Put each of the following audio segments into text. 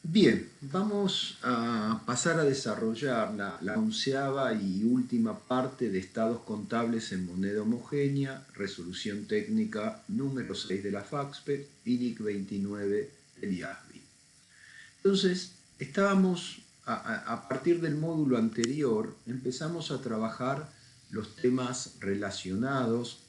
Bien, vamos a pasar a desarrollar la onceava y última parte de estados contables en moneda homogénea, resolución técnica número 6 de la FAXPE, INIC 29 del IASBI. Entonces, a partir del módulo anterior, empezamos a trabajar los temas relacionados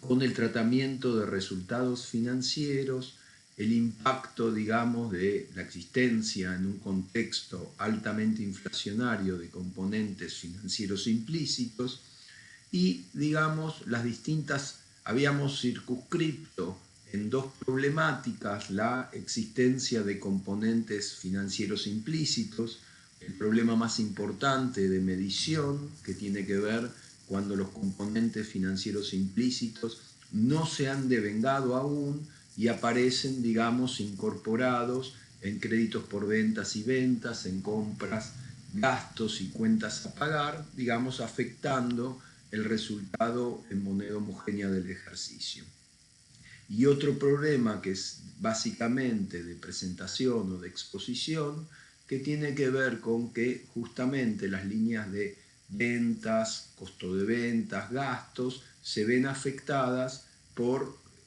con el tratamiento de resultados financieros, el impacto, digamos, de la existencia en un contexto altamente inflacionario de componentes financieros implícitos y, digamos, habíamos circunscrito en dos problemáticas la existencia de componentes financieros implícitos, el problema más importante de medición que tiene que ver cuando los componentes financieros implícitos no se han devengado aún y aparecen, digamos, incorporados en créditos por ventas y ventas, en compras, gastos y cuentas a pagar, digamos, afectando el resultado en moneda homogénea del ejercicio. Y otro problema que es básicamente de presentación o de exposición, que tiene que ver con que justamente las líneas de ventas, costo de ventas, gastos, se ven afectadas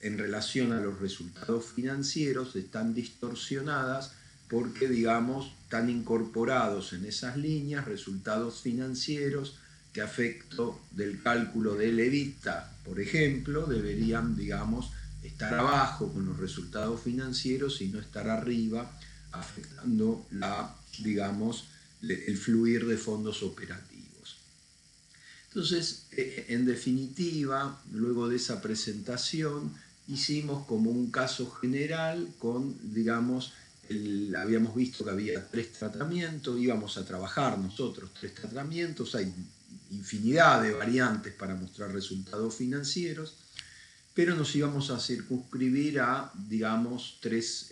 en relación a los resultados financieros, están distorsionadas porque, digamos, están incorporados en esas líneas resultados financieros que a efecto del cálculo del EBITDA, por ejemplo, deberían, digamos, estar abajo con los resultados financieros y no estar arriba, afectando digamos, el fluir de fondos operativos. Entonces, en definitiva, luego de esa presentación, hicimos como un caso general con, digamos, habíamos visto que había 3 tratamientos, íbamos a trabajar nosotros 3 tratamientos, hay infinidad de variantes para mostrar resultados financieros, pero nos íbamos a circunscribir a, digamos, tres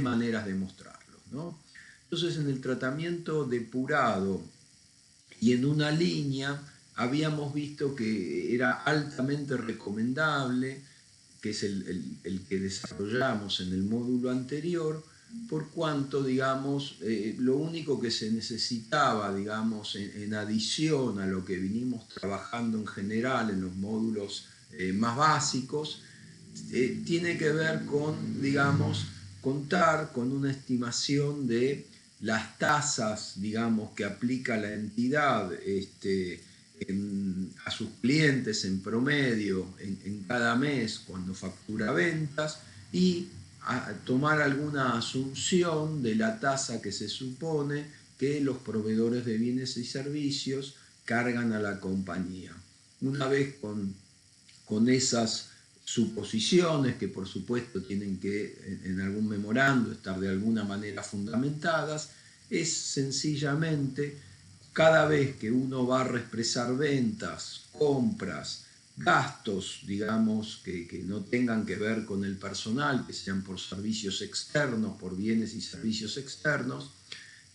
maneras de mostrarlo, ¿no? Entonces, en el tratamiento depurado y en una línea, habíamos visto que era altamente recomendable, que es el que desarrollamos en el módulo anterior, por cuanto, digamos, lo único que se necesitaba, digamos, en adición a lo que vinimos trabajando en general en los módulos más básicos, tiene que ver con, digamos, contar con una estimación de las tasas, digamos, que aplica la entidad a sus clientes en promedio en cada mes cuando factura ventas y a tomar alguna asunción de la tasa que se supone que los proveedores de bienes y servicios cargan a la compañía. Una vez con esas suposiciones que por supuesto tienen que en algún memorando estar de alguna manera fundamentadas, es sencillamente cada vez que uno va a reexpresar ventas, compras, gastos, digamos, que no tengan que ver con el personal, que sean por servicios externos, por bienes y servicios externos,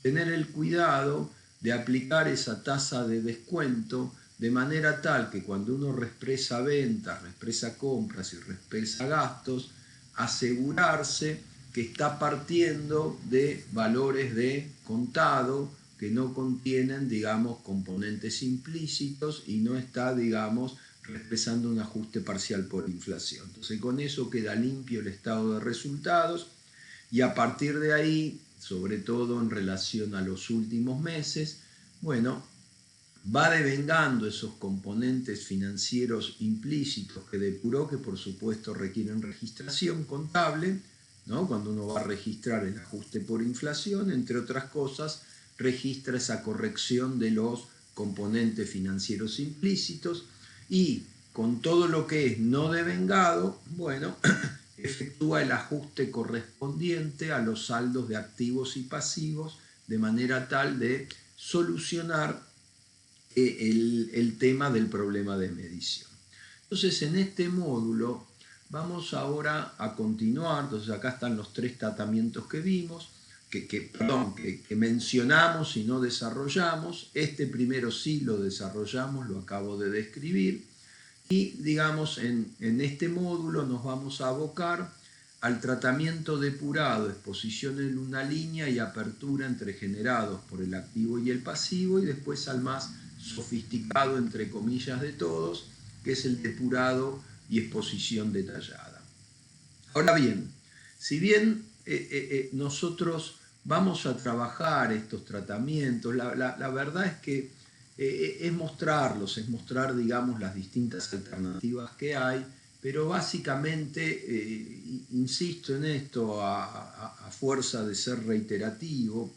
tener el cuidado de aplicar esa tasa de descuento de manera tal que cuando uno reexpresa ventas, reexpresa compras y reexpresa gastos, asegurarse que está partiendo de valores de contado que no contienen, digamos, componentes implícitos y no está, digamos, expresando un ajuste parcial por inflación. Entonces, con eso queda limpio el estado de resultados y a partir de ahí, sobre todo en relación a los últimos meses, bueno, va devengando esos componentes financieros implícitos que depuró, que por supuesto requieren registración contable, ¿no? Cuando uno va a registrar el ajuste por inflación, entre otras cosas, registra esa corrección de los componentes financieros implícitos y con todo lo que es no devengado, bueno, efectúa el ajuste correspondiente a los saldos de activos y pasivos de manera tal de solucionar el tema del problema de medición. Entonces, en este módulo vamos ahora a continuar. Entonces, acá están los 3 tratamientos que vimos, que mencionamos y no desarrollamos. Este primero sí lo desarrollamos, lo acabo de describir. Y, digamos, en este módulo nos vamos a abocar al tratamiento depurado, exposición en una línea y apertura entre generados por el activo y el pasivo, y después al más sofisticado, entre comillas, de todos, que es el depurado y exposición detallada. Ahora bien, si bien nosotros vamos a trabajar estos tratamientos, la verdad es que es mostrar, digamos, las distintas alternativas que hay, pero básicamente, insisto en esto a fuerza de ser reiterativo,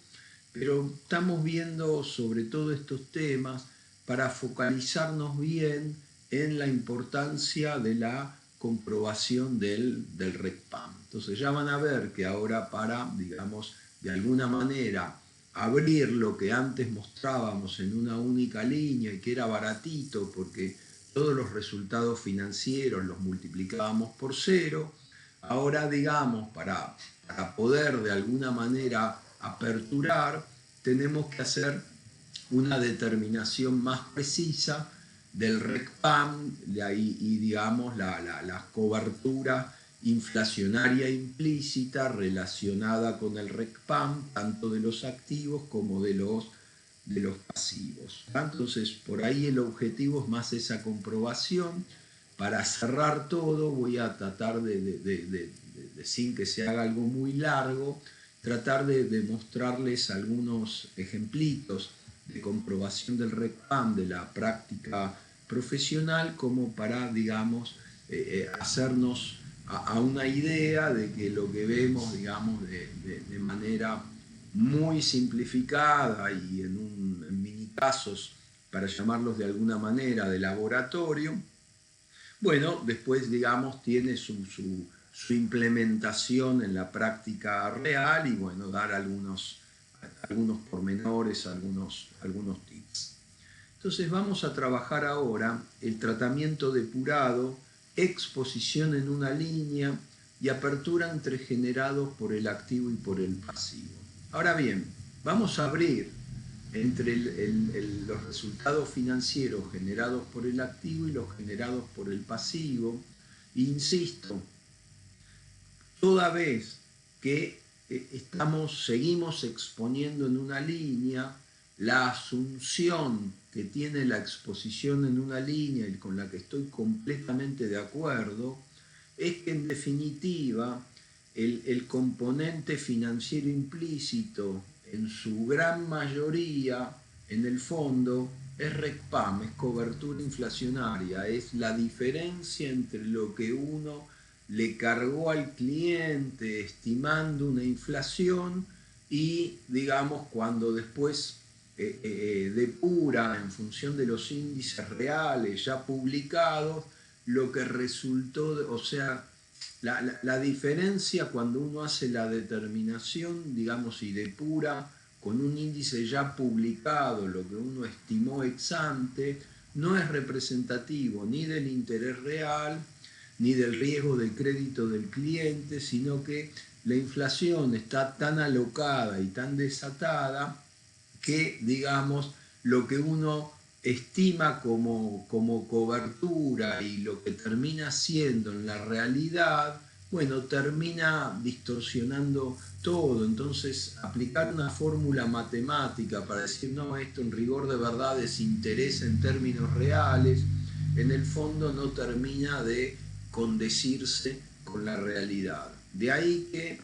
pero estamos viendo sobre todo estos temas para focalizarnos bien en la importancia de la comprobación del RECPAM. Entonces ya van a ver que ahora para, digamos, de alguna manera abrir lo que antes mostrábamos en una única línea y que era baratito porque todos los resultados financieros los multiplicábamos por cero, ahora digamos para poder de alguna manera aperturar, tenemos que hacer una determinación más precisa del RECPAM y digamos la cobertura inflacionaria implícita relacionada con el RECPAM, tanto de los activos como de los pasivos. Entonces, por ahí el objetivo es más esa comprobación. Para cerrar todo, voy a tratar de sin que se haga algo muy largo, tratar de mostrarles algunos ejemplitos de comprobación del RECPAM de la práctica profesional, como para, digamos, hacernos a una idea de que lo que vemos, digamos, de manera muy simplificada y en mini casos, para llamarlos de alguna manera, de laboratorio, bueno, después, digamos, tiene su implementación en la práctica real y, bueno, dar algunos pormenores, algunos tips. Entonces vamos a trabajar ahora el tratamiento depurado, exposición en una línea y apertura entre generados por el activo y por el pasivo. Ahora bien, vamos a abrir entre los resultados financieros generados por el activo y los generados por el pasivo. Insisto, toda vez que seguimos exponiendo en una línea, la asunción que tiene la exposición en una línea y con la que estoy completamente de acuerdo, es que en definitiva el componente financiero implícito en su gran mayoría, en el fondo, es RECPAM, es cobertura inflacionaria, es la diferencia entre lo que uno le cargó al cliente estimando una inflación y, digamos, cuando después depura en función de los índices reales ya publicados, lo que resultó, o sea, la diferencia cuando uno hace la determinación, digamos, y depura con un índice ya publicado lo que uno estimó ex ante, no es representativo ni del interés real, ni del riesgo de crédito del cliente, sino que la inflación está tan alocada y tan desatada que, digamos, lo que uno estima como cobertura y lo que termina siendo en la realidad, bueno, termina distorsionando todo. Entonces, aplicar una fórmula matemática para decir, no, esto en rigor de verdad es interés en términos reales, en el fondo no termina de condecirse con la realidad. De ahí que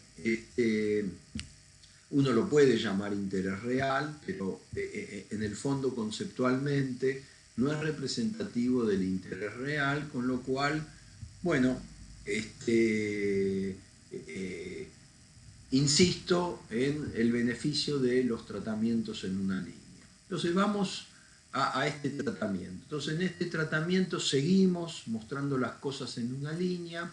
uno lo puede llamar interés real, pero en el fondo conceptualmente no es representativo del interés real, con lo cual, bueno, insisto en el beneficio de los tratamientos en una línea. Entonces vamos a este tratamiento. Entonces en este tratamiento seguimos mostrando las cosas en una línea,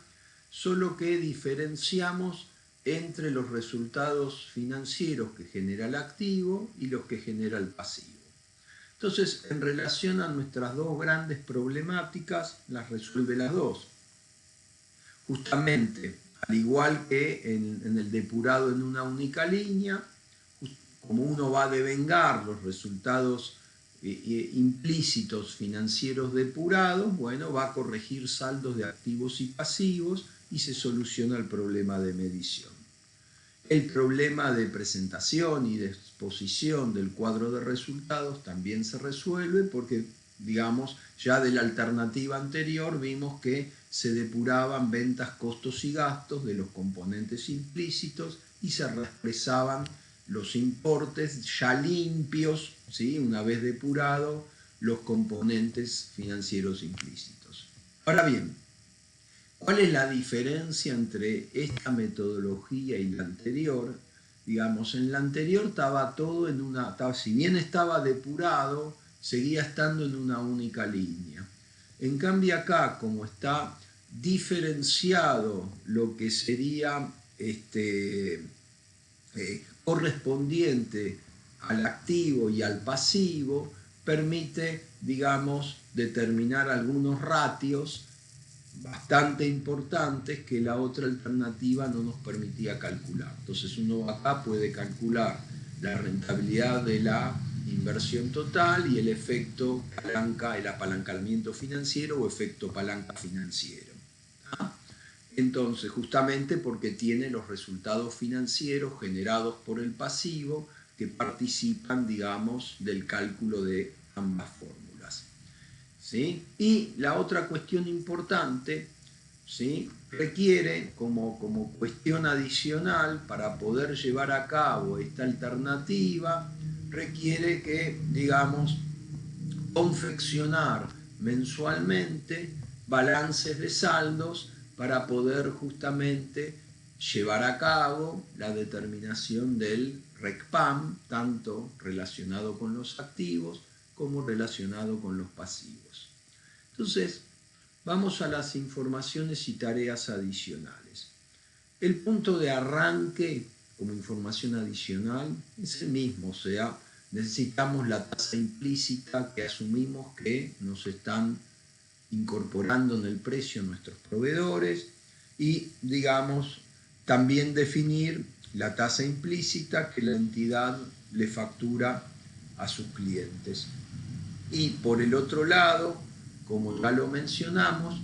solo que diferenciamos entre los resultados financieros que genera el activo y los que genera el pasivo. Entonces, en relación a nuestras dos grandes problemáticas, las resuelve las dos. Justamente, al igual que en el depurado en una única línea, como uno va a devengar los resultados implícitos financieros depurados, bueno, va a corregir saldos de activos y pasivos y se soluciona el problema de medición. El problema de presentación y de exposición del cuadro de resultados también se resuelve porque, digamos, ya de la alternativa anterior vimos que se depuraban ventas, costos y gastos de los componentes implícitos y se reexpresaban los importes ya limpios, ¿sí? Una vez depurado los componentes financieros implícitos. Ahora bien, ¿cuál es la diferencia entre esta metodología y la anterior? Digamos, en la anterior estaba todo en una, si bien estaba depurado, seguía estando en una única línea. En cambio acá, como está diferenciado lo que sería correspondiente al activo y al pasivo, permite, digamos, determinar algunos ratios bastante importantes que la otra alternativa no nos permitía calcular. Entonces uno acá puede calcular la rentabilidad de la inversión total y el efecto palanca, el apalancamiento financiero o efecto palanca financiero. Entonces, justamente porque tiene los resultados financieros generados por el pasivo que participan, digamos, del cálculo de ambas fórmulas. ¿Sí? Y la otra cuestión importante, ¿sí? Requiere como cuestión adicional para poder llevar a cabo esta alternativa, requiere que, digamos, confeccionar mensualmente balances de saldos para poder justamente llevar a cabo la determinación del RECPAM, tanto relacionado con los activos como relacionado con los pasivos. Entonces, vamos a las informaciones y tareas adicionales. El punto de arranque como información adicional es el mismo, o sea, necesitamos la tasa implícita que asumimos que nos están incorporando en el precio nuestros proveedores y, digamos, también definir la tasa implícita que la entidad le factura a sus clientes. Y por el otro lado, como ya lo mencionamos,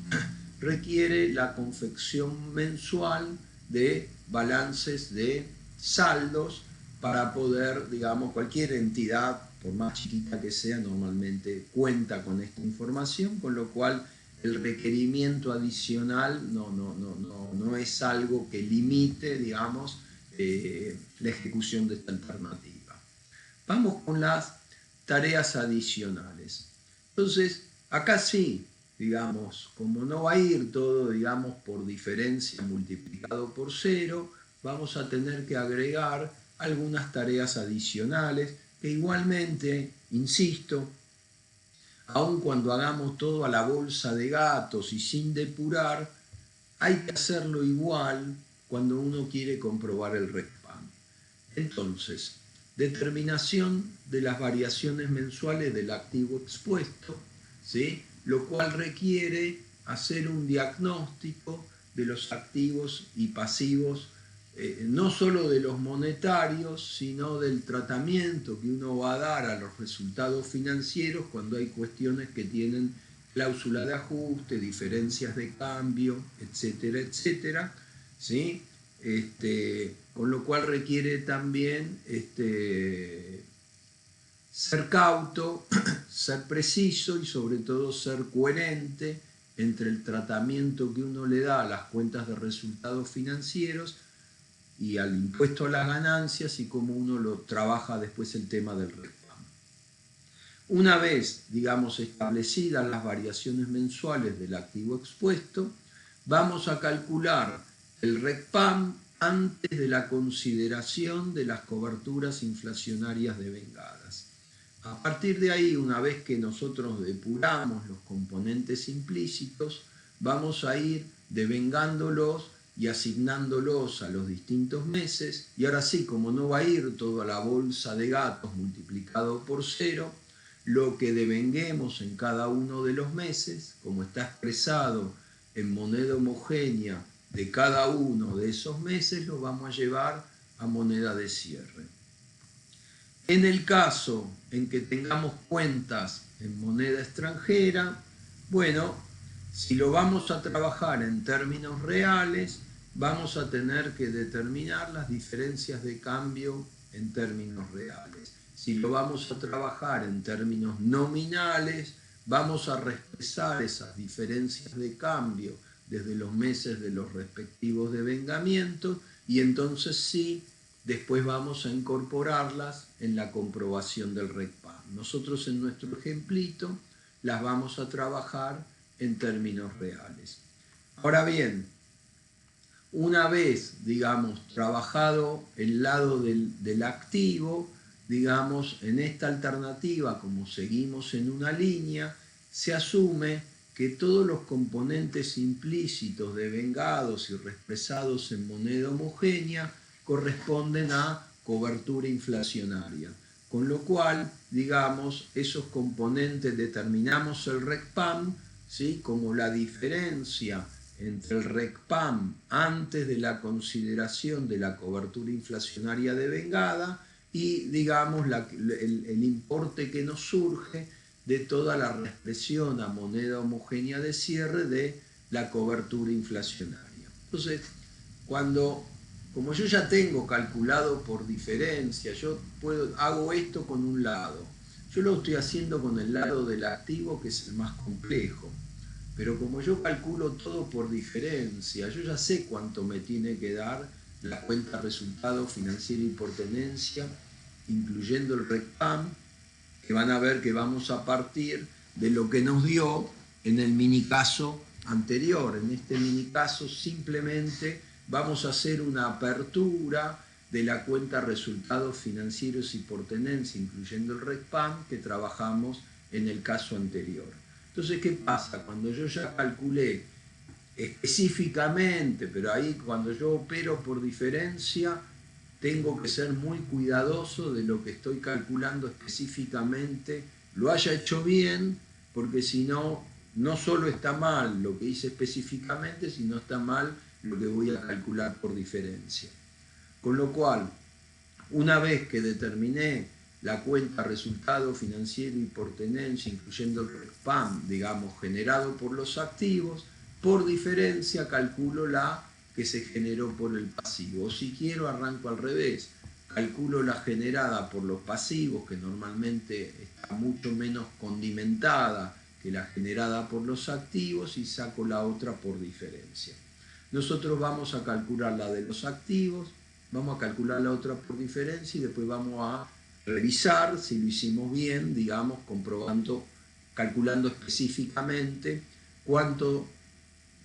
requiere la confección mensual de balances de saldos para poder, digamos, cualquier entidad, por más chiquita que sea, normalmente cuenta con esta información, con lo cual el requerimiento adicional no es algo que limite, digamos, la ejecución de esta alternativa. Vamos con las tareas adicionales. Entonces, acá sí, digamos, como no va a ir todo, digamos, por diferencia multiplicado por 0, vamos a tener que agregar algunas tareas adicionales que igualmente, insisto, aun cuando hagamos todo a la bolsa de gatos y sin depurar, hay que hacerlo igual cuando uno quiere comprobar el RECPAM. Entonces, determinación de las variaciones mensuales del activo expuesto, ¿sí? Lo cual requiere hacer un diagnóstico de los activos y pasivos, no solo de los monetarios, sino del tratamiento que uno va a dar a los resultados financieros cuando hay cuestiones que tienen cláusula de ajuste, diferencias de cambio, etcétera, etcétera, ¿sí? Con lo cual requiere también ser cauto, ser preciso y sobre todo ser coherente entre el tratamiento que uno le da a las cuentas de resultados financieros y al impuesto a las ganancias y cómo uno lo trabaja después el tema del RECPAM. Una vez, digamos, establecidas las variaciones mensuales del activo expuesto, vamos a calcular el RECPAM antes de la consideración de las coberturas inflacionarias devengadas. A partir de ahí, una vez que nosotros depuramos los componentes implícitos, vamos a ir devengándolos y asignándolos a los distintos meses. Y ahora sí, como no va a ir todo a la bolsa de gatos multiplicado por 0, lo que devenguemos en cada uno de los meses, como está expresado en moneda homogénea de cada uno de esos meses, lo vamos a llevar a moneda de cierre. En el caso en que tengamos cuentas en moneda extranjera, bueno, Si lo vamos a trabajar en términos reales, vamos a tener que determinar las diferencias de cambio en términos reales. Si lo vamos a trabajar en términos nominales, vamos a expresar esas diferencias de cambio desde los meses de los respectivos devengamientos y entonces sí, después vamos a incorporarlas en la comprobación del RECPAM. Nosotros en nuestro ejemplito las vamos a trabajar en términos reales. Ahora bien, una vez, digamos, trabajado el lado del activo, digamos, en esta alternativa, como seguimos en una línea, se asume que todos los componentes implícitos devengados y reexpresados en moneda homogénea corresponden a cobertura inflacionaria. Con lo cual, digamos, esos componentes determinamos el RECPAM, ¿sí?, como la diferencia entre el RECPAM antes de la consideración de la cobertura inflacionaria devengada y, digamos, el importe que nos surge de toda la reexpresión a moneda homogénea de cierre de la cobertura inflacionaria. Entonces, como yo ya tengo calculado por diferencia, hago esto con un lado, yo lo estoy haciendo con el lado del activo, que es el más complejo. Pero como yo calculo todo por diferencia, yo ya sé cuánto me tiene que dar la cuenta resultado financiero y por tenencia, incluyendo el RECPAM, que van a ver que vamos a partir de lo que nos dio en el minicaso anterior. En este minicaso simplemente vamos a hacer una apertura de la cuenta resultados financieros y por tenencia, incluyendo el RECPAM, que trabajamos en el caso anterior. Entonces, ¿qué pasa? Cuando yo ya calculé específicamente, pero ahí cuando yo opero por diferencia, tengo que ser muy cuidadoso de lo que estoy calculando específicamente, lo haya hecho bien, porque si no, no solo está mal lo que hice específicamente, sino está mal lo que voy a calcular por diferencia. Con lo cual, una vez que determiné la cuenta resultado financiero y por tenencia, incluyendo el RECPAM, digamos, generado por los activos, por diferencia calculo la que se generó por el pasivo. O si quiero, arranco al revés, calculo la generada por los pasivos, que normalmente está mucho menos condimentada que la generada por los activos, y saco la otra por diferencia. Nosotros vamos a calcular la de los activos, vamos a calcular la otra por diferencia y después vamos a revisar si lo hicimos bien, digamos, calculando específicamente cuánto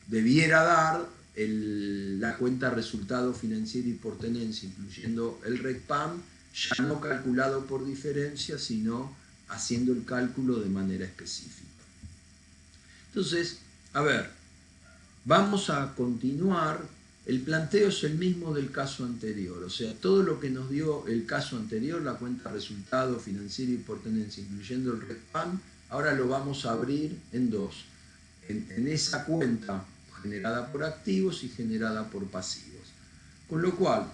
debiera dar la cuenta resultado financiero y por tenencia, incluyendo el RECPAM, ya no calculado por diferencia, sino haciendo el cálculo de manera específica. Entonces, a ver, vamos a continuar. El planteo es el mismo del caso anterior, o sea, todo lo que nos dio el caso anterior, la cuenta resultado financiero y por tenencia, incluyendo el RECPAM, ahora lo vamos a abrir en dos. En esa cuenta generada por activos y generada por pasivos. Con lo cual,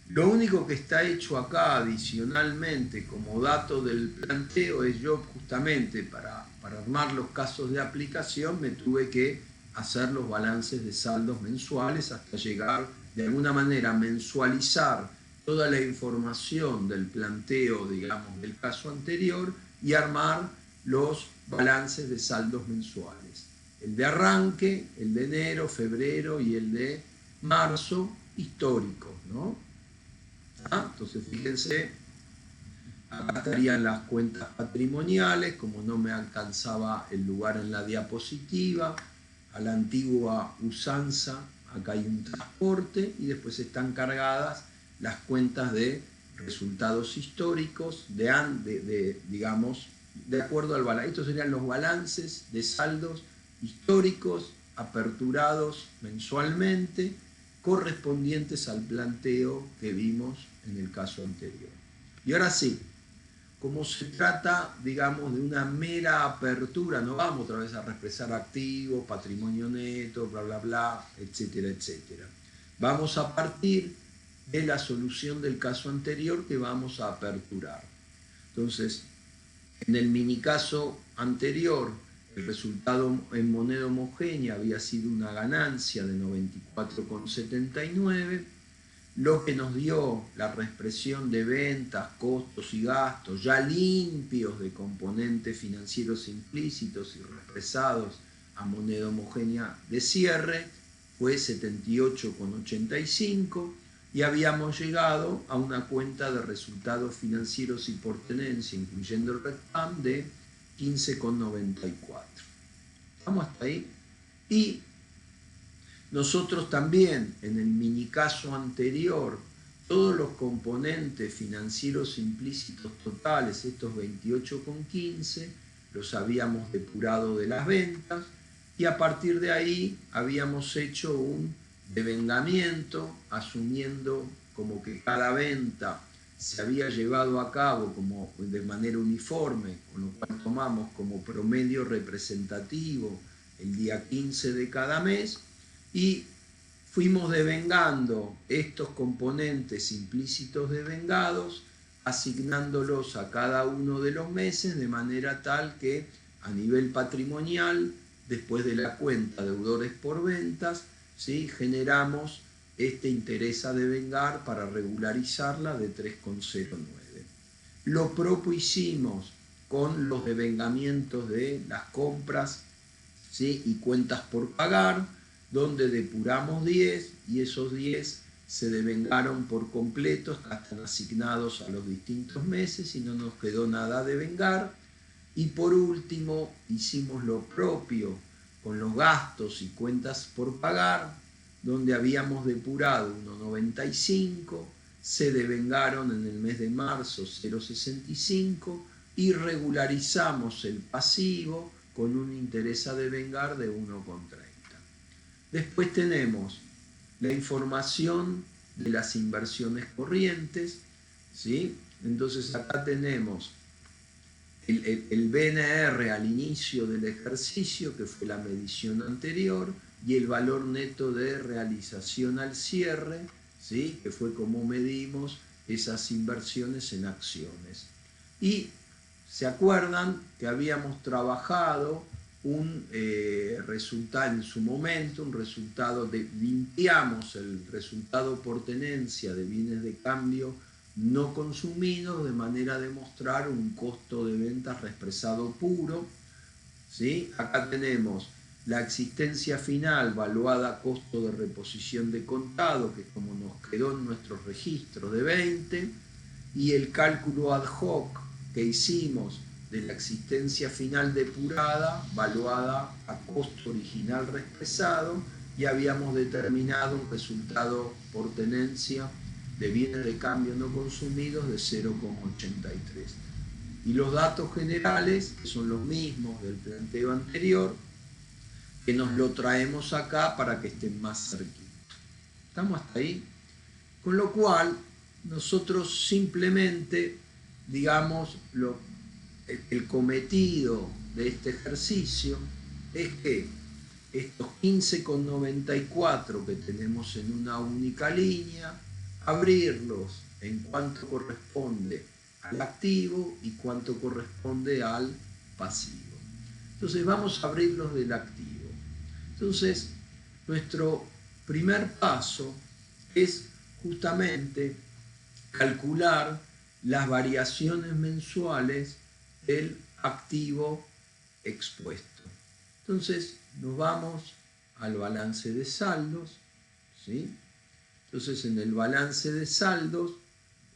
lo único que está hecho acá adicionalmente como dato del planteo es yo justamente para armar los casos de aplicación me tuve que hacer los balances de saldos mensuales hasta llegar de alguna manera a mensualizar toda la información del planteo, digamos, del caso anterior y armar los balances de saldos mensuales. El de arranque, el de enero, febrero y el de marzo, históricos, ¿no? Entonces, fíjense, acá estarían las cuentas patrimoniales, como no me alcanzaba el lugar en la diapositiva, a la antigua usanza, acá hay un transporte y después están cargadas las cuentas de resultados históricos, digamos, de acuerdo al balance. Estos serían los balances de saldos históricos aperturados mensualmente, correspondientes al planteo que vimos en el caso anterior. Y ahora sí, como se trata, digamos, de una mera apertura, no vamos otra vez a reexpresar activos, patrimonio neto, bla, bla, bla, etcétera, etcétera. Vamos a partir de la solución del caso anterior que vamos a aperturar. Entonces, en el minicaso anterior, El resultado en moneda homogénea había sido una ganancia de 94,79, lo que nos dio la reexpresión de ventas, costos y gastos ya limpios de componentes financieros implícitos y reexpresados a moneda homogénea de cierre fue 78,85 y habíamos llegado a una cuenta de resultados financieros y por tenencia, incluyendo el RECPAM, de 15,94. ¿Estamos hasta ahí? Y nosotros también, en el mini caso anterior, todos los componentes financieros implícitos totales, estos 28,15, los habíamos depurado de las ventas y a partir de ahí habíamos hecho un devengamiento, asumiendo como que cada venta se había llevado a cabo como de manera uniforme, con lo cual tomamos como promedio representativo el día 15 de cada mes y fuimos devengando estos componentes implícitos devengados, asignándolos a cada uno de los meses de manera tal que a nivel patrimonial, después de la cuenta deudores por ventas, ¿sí?, generamos este interés a devengar para regularizarla de 3,09. Lo propio hicimos con los devengamientos de las compras, ¿sí?, y cuentas por pagar, donde depuramos 10 y esos 10 se devengaron por completo, están asignados a los distintos meses y no nos quedó nada a devengar. Y por último hicimos lo propio con los gastos y cuentas por pagar, donde habíamos depurado 1,95, se devengaron en el mes de marzo 0,65 y regularizamos el pasivo con un interés a devengar de 1,30. Después tenemos la información de las inversiones corrientes, ¿sí? Entonces acá tenemos el BNR al inicio del ejercicio, que fue la medición anterior, y el valor neto de realización al cierre, ¿sí?, que fue como medimos esas inversiones en acciones. Y se acuerdan que habíamos trabajado un resultado en su momento, limpiamos el resultado por tenencia de bienes de cambio no consumidos de manera de mostrar un costo de ventas reexpresado puro, ¿sí? Acá tenemos la existencia final valuada a costo de reposición de contado, que es como nos quedó en nuestros registros de 20, y el cálculo ad hoc que hicimos de la existencia final depurada, valuada a costo original reexpresado, y habíamos determinado un resultado por tenencia de bienes de cambio no consumidos de 0,83. Y los datos generales, que son los mismos del planteo anterior, que nos lo traemos acá para que estén más cerquitos. ¿Estamos hasta ahí? Con lo cual, nosotros simplemente, digamos, el cometido de este ejercicio es que estos 15,94 que tenemos en una única línea, abrirlos en cuanto corresponde al activo y cuánto corresponde al pasivo. Entonces vamos a abrirlos del activo. Entonces, nuestro primer paso es justamente calcular las variaciones mensuales del activo expuesto. Entonces nos vamos al balance de saldos, ¿sí? Entonces en el balance de saldos,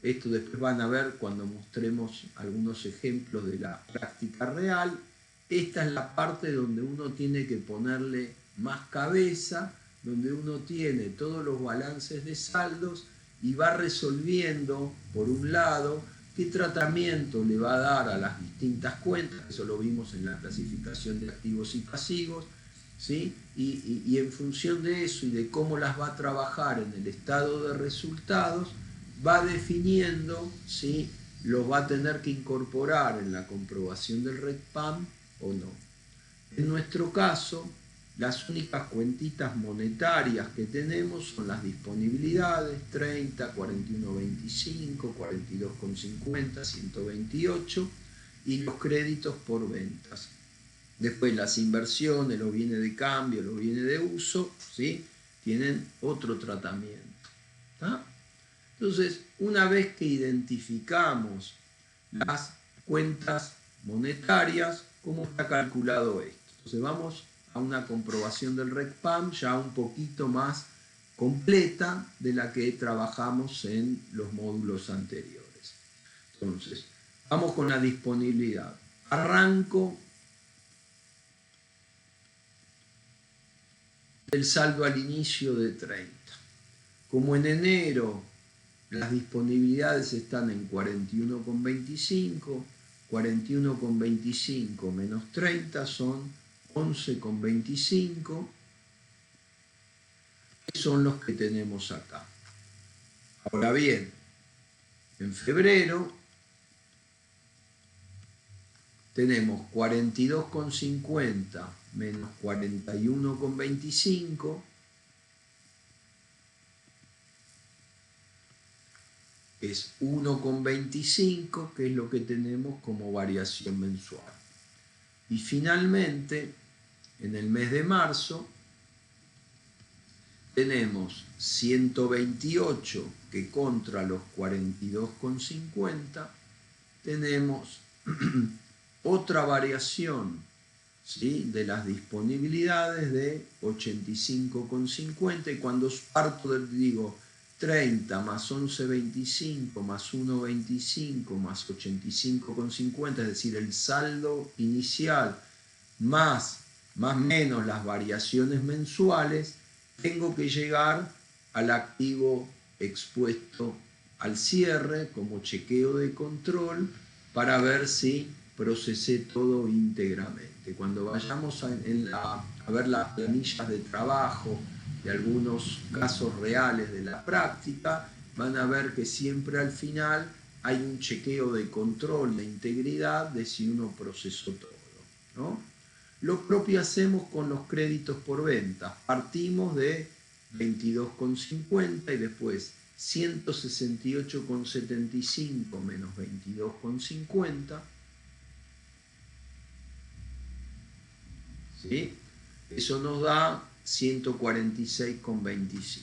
esto después van a ver cuando mostremos algunos ejemplos de la práctica real, esta es la parte donde uno tiene que ponerle más cabeza, donde uno tiene todos los balances de saldos y va resolviendo, por un lado, qué tratamiento le va a dar a las distintas cuentas, eso lo vimos en la clasificación de activos y pasivos, ¿sí? Y en función de eso y de cómo las va a trabajar en el estado de resultados, va definiendo si los va a tener que incorporar en la comprobación del RECPAM o no. En nuestro caso, las únicas cuentitas monetarias que tenemos son las disponibilidades, 30, 41,25, 42,50, 128, y los créditos por ventas. Después las inversiones, los bienes de cambio, los bienes de uso, ¿sí? Tienen otro tratamiento. ¿Tá? Entonces, una vez que identificamos las cuentas monetarias, ¿cómo está calculado esto? Entonces vamos a una comprobación del RECPAM ya un poquito más completa de la que trabajamos en los módulos anteriores. Entonces, vamos con la disponibilidad. Arranco del saldo al inicio de 30. Como en enero las disponibilidades están en 41,25, 41,25 menos 30 son 11,25, que son los que tenemos acá. Ahora bien, en febrero tenemos 42,50 menos 41,25, es 1,25, que es lo que tenemos como variación mensual. Y finalmente, en el mes de marzo, tenemos 128, que contra los 42,50 tenemos otra variación, ¿sí?, de las disponibilidades de 85,50, y cuando parto digo 30 más 11,25 más 1,25 más 85,50, es decir, el saldo inicial más menos las variaciones mensuales, tengo que llegar al activo expuesto al cierre como chequeo de control para ver si procesé todo íntegramente. Cuando vayamos a ver las planillas de trabajo de algunos casos reales de la práctica, van a ver que siempre al final hay un chequeo de control de integridad de si uno procesó todo, ¿no? Lo propio hacemos con los créditos por venta. Partimos de 22,50 y después 168,75 menos 22,50. ¿Sí? Eso nos da 146,25.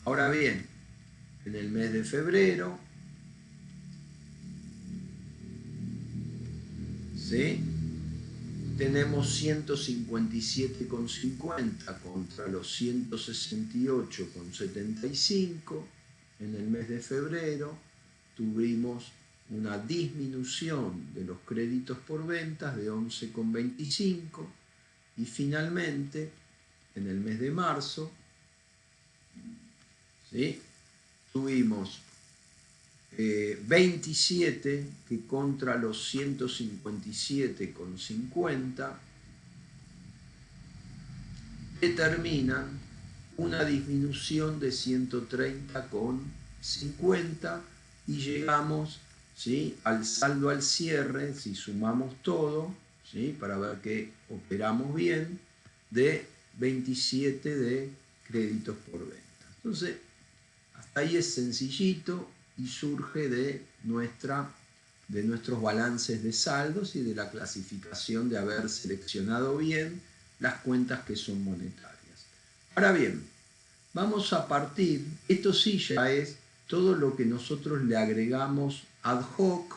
Ahora bien, en el mes de febrero, ¿sí?, tenemos 157,50 contra los 168,75. En el mes de febrero tuvimos una disminución de los créditos por ventas de 11,25. Y finalmente, en el mes de marzo, ¿sí?, tuvimos 27 que contra los 157,50 determinan una disminución de 130,50 y llegamos, ¿sí?, al saldo al cierre, si sumamos todo, ¿sí?, para ver que operamos bien, de 27 de créditos por venta. Entonces, hasta ahí es sencillito y surge de nuestros balances de saldos y de la clasificación de haber seleccionado bien las cuentas que son monetarias. Ahora bien, vamos a partir, esto sí ya es todo lo que nosotros le agregamos ad hoc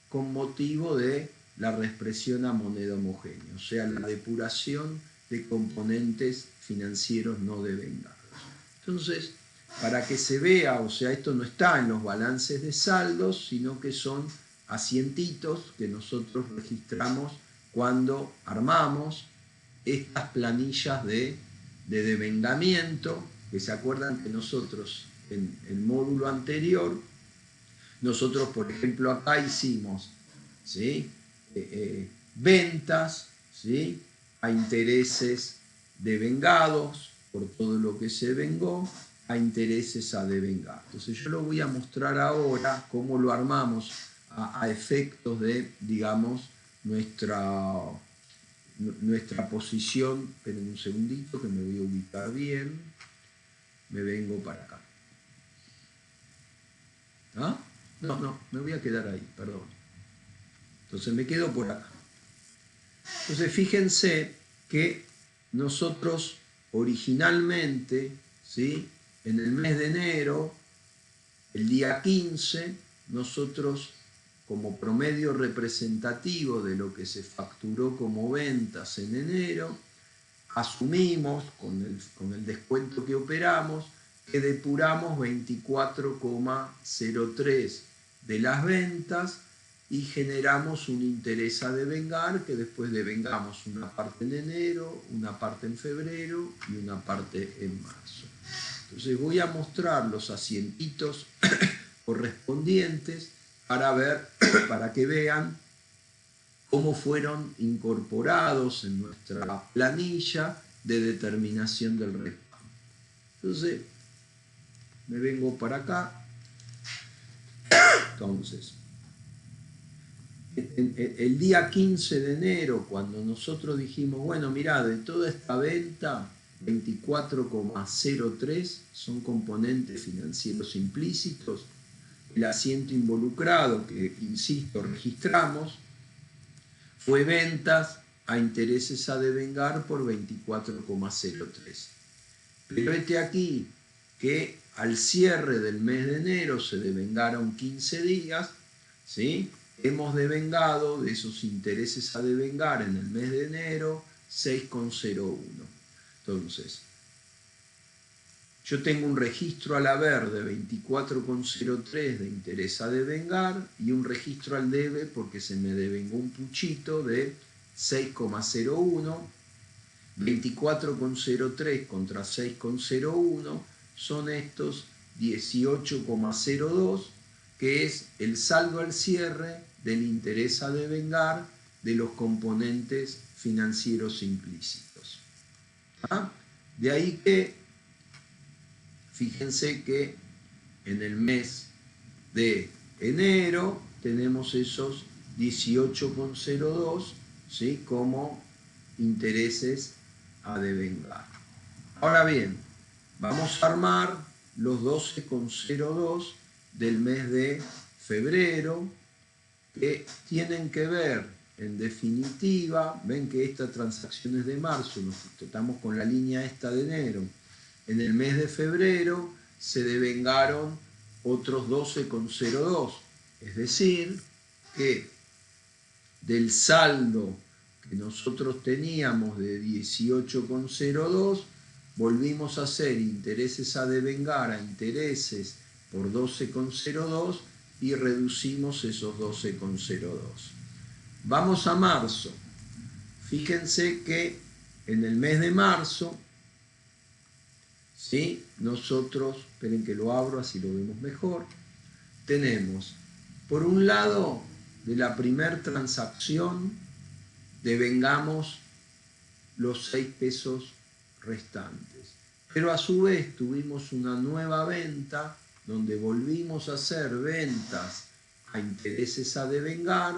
con motivo de la reexpresión a moneda homogénea, o sea, la depuración de componentes financieros no devengados. Entonces, para que se vea, o sea, esto no está en los balances de saldos, sino que son asientitos que nosotros registramos cuando armamos estas planillas de devengamiento, que se acuerdan que nosotros en el módulo anterior, nosotros por ejemplo acá hicimos, ¿sí?, ventas, ¿sí?, a intereses devengados por todo lo que se vengó, a intereses a devengar. Entonces yo lo voy a mostrar ahora cómo lo armamos a efectos de, digamos, nuestra posición. Esperen un segundito que me voy a ubicar bien. Me vengo para acá. ¿Ah? No, me voy a quedar ahí, perdón. Entonces me quedo por acá. Entonces fíjense que nosotros originalmente, ¿sí?, en el mes de enero, el día 15, nosotros como promedio representativo de lo que se facturó como ventas en enero, asumimos con el descuento que operamos que depuramos 24,03 de las ventas y generamos un interés a devengar que después devengamos una parte en enero, una parte en febrero y una parte en marzo. Entonces voy a mostrar los asientitos correspondientes para que vean cómo fueron incorporados en nuestra planilla de determinación del respaldo. Entonces, me vengo para acá. Entonces, el día 15 de enero, cuando nosotros dijimos, bueno, mirá, de toda esta venta, 24,03 son componentes financieros implícitos. El asiento involucrado, que insisto, registramos, fue ventas a intereses a devengar por 24,03. Pero aquí que al cierre del mes de enero se devengaron 15 días, ¿sí?, hemos devengado de esos intereses a devengar en el mes de enero 6,01. Entonces, yo tengo un registro al haber de 24,03 de interés a devengar y un registro al debe porque se me devengó un puchito de 6,01. 24,03 contra 6,01 son estos 18,02, que es el saldo al cierre del interés a devengar de los componentes financieros implícitos. ¿Ah? De ahí que, fíjense que en el mes de enero tenemos esos 18,02, ¿sí?, como intereses a devengar. Ahora bien, vamos a armar los 12,02 del mes de febrero, que tienen que ver, en definitiva, ven que esta transacción es de marzo, nos estamos con la línea esta de enero. En el mes de febrero se devengaron otros 12,02, es decir, que del saldo que nosotros teníamos de 18,02, volvimos a hacer intereses a devengar a intereses por 12,02 y reducimos esos 12,02. Vamos a marzo. Fíjense que en el mes de marzo, ¿sí?, nosotros, esperen que lo abro así lo vemos mejor, tenemos, por un lado, de la primera transacción, devengamos los 6 pesos restantes. Pero a su vez tuvimos una nueva venta donde volvimos a hacer ventas a intereses a devengar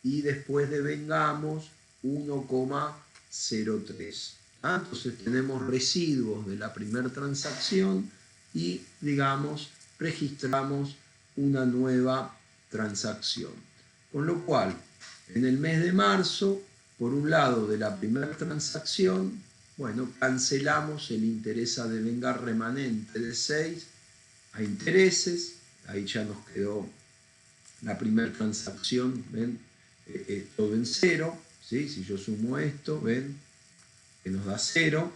y después devengamos 1,03. Entonces tenemos residuos de la primera transacción y, digamos, registramos una nueva transacción. Con lo cual, en el mes de marzo, por un lado de la primera transacción, bueno, cancelamos el interés a devengar remanente de 6 a intereses, ahí ya nos quedó la primera transacción, ven, todo en cero, ¿sí? Si yo sumo esto, ven, que nos da 0,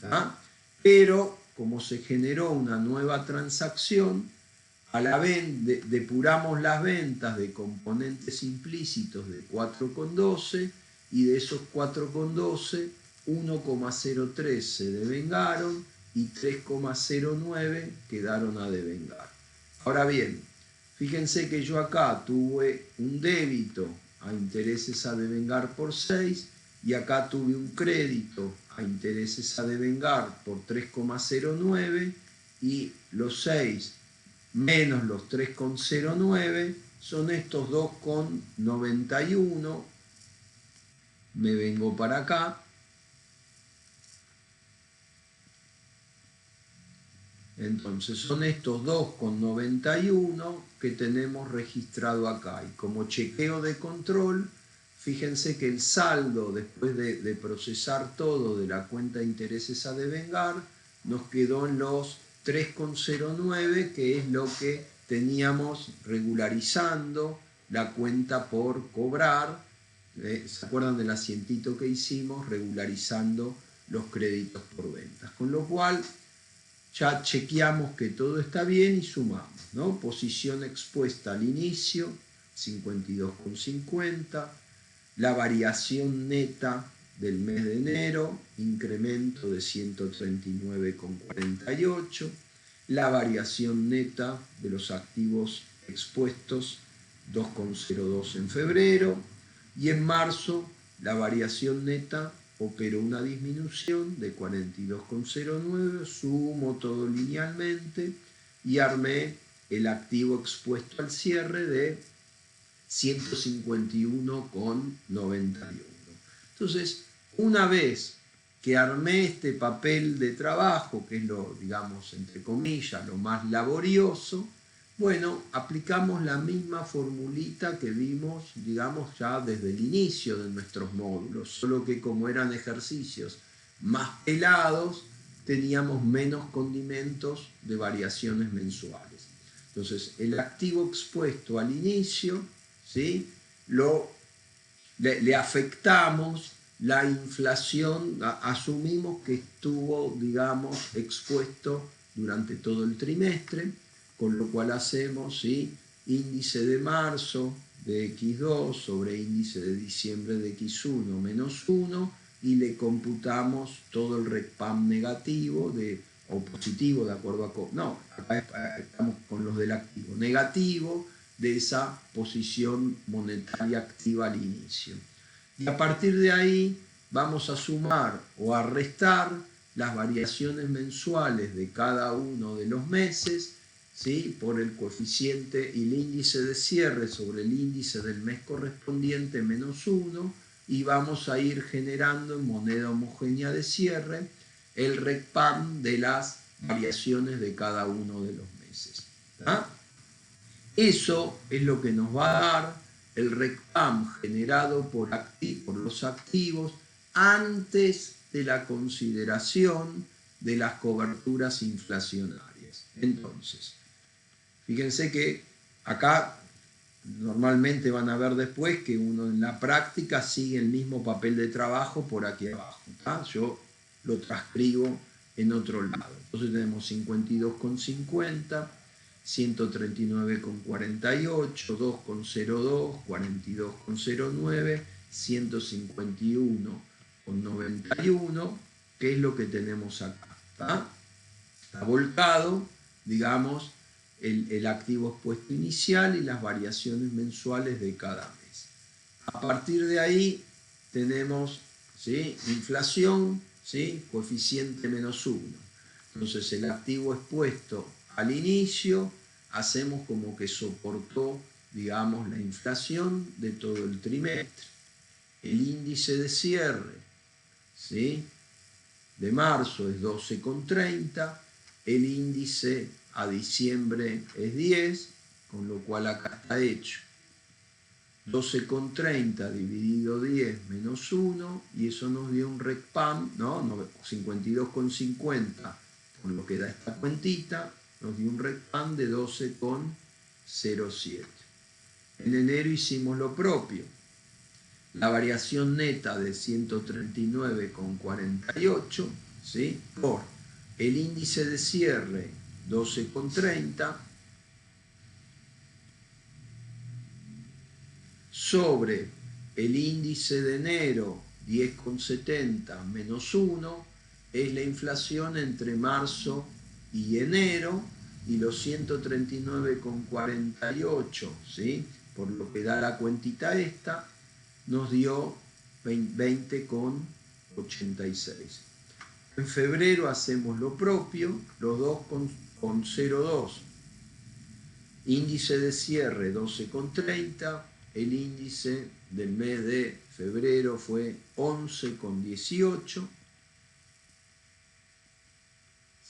¿tá? Pero como se generó una nueva transacción, a la vez depuramos las ventas de componentes implícitos de 4,12 y de esos 4,12, 1,03 se devengaron y 3,09 quedaron a devengar. Ahora bien, fíjense que yo acá tuve un débito a intereses a devengar por 6 y acá tuve un crédito a intereses a devengar por 3,09 y los 6 menos los 3,09 son estos 2,91. Me vengo para acá. Entonces son estos 2,91 que tenemos registrado acá. Y como chequeo de control, fíjense que el saldo, después de procesar todo de la cuenta de intereses a devengar, nos quedó en los 3,09, que es lo que teníamos regularizando la cuenta por cobrar. ¿Se acuerdan del asientito que hicimos? Regularizando los créditos por ventas. Con lo cual ya chequeamos que todo está bien y sumamos, ¿no? Posición expuesta al inicio, 52,50. La variación neta del mes de enero, incremento de 139,48. La variación neta de los activos expuestos, 2,02 en febrero. Y en marzo, la variación neta operó una disminución de 42,09, sumo todo linealmente y armé el activo expuesto al cierre de 151,91. Entonces, una vez que armé este papel de trabajo, que es lo, digamos, entre comillas, lo más laborioso, bueno, aplicamos la misma formulita que vimos, digamos, ya desde el inicio de nuestros módulos, solo que como eran ejercicios más pelados, teníamos menos condimentos de variaciones mensuales. Entonces, el activo expuesto al inicio, ¿sí? Le afectamos la inflación, asumimos que estuvo, digamos, expuesto durante todo el trimestre, con lo cual hacemos, ¿sí?, índice de marzo de X2 sobre índice de diciembre de X1 menos 1 y le computamos todo el RECPAM negativo o positivo de acuerdo a... No, acá estamos con los del activo. Negativo de esa posición monetaria activa al inicio. Y a partir de ahí vamos a sumar o a restar las variaciones mensuales de cada uno de los meses, ¿sí?, por el coeficiente y el índice de cierre sobre el índice del mes correspondiente menos 1, y vamos a ir generando en moneda homogénea de cierre el RECPAM de las variaciones de cada uno de los meses. ¿Ah? Eso es lo que nos va a dar el RECPAM generado por los activos antes de la consideración de las coberturas inflacionarias. Entonces, fíjense que acá normalmente van a ver después que uno en la práctica sigue el mismo papel de trabajo por aquí abajo. Yo lo transcribo en otro lado. Entonces tenemos 52,50, 139,48, 2,02, 42,09, 151,91, que es lo que tenemos acá. Está volcado, digamos, el activo expuesto inicial y las variaciones mensuales de cada mes. A partir de ahí tenemos, ¿sí?, inflación, ¿sí?, coeficiente menos 1. Entonces el activo expuesto al inicio hacemos como que soportó, digamos, la inflación de todo el trimestre. El índice de cierre, ¿sí?, de marzo es 12,30, el índice a diciembre es 10, con lo cual acá está hecho 12,30 dividido 10 menos 1, y eso nos dio un RECPAM, ¿no? 52,50, por lo que da esta cuentita, nos dio un RECPAM de 12,07. En enero hicimos lo propio. La variación neta de 139,48, ¿sí?, por el índice de cierre 12,30 sobre el índice de enero 10,70 menos 1, es la inflación entre marzo y enero, y los 139,48, ¿sí?, por lo que da la cuentita esta, nos dio 20,86. En febrero hacemos lo propio, los 2,02. Índice de cierre 12,30, el índice del mes de febrero fue 11,18,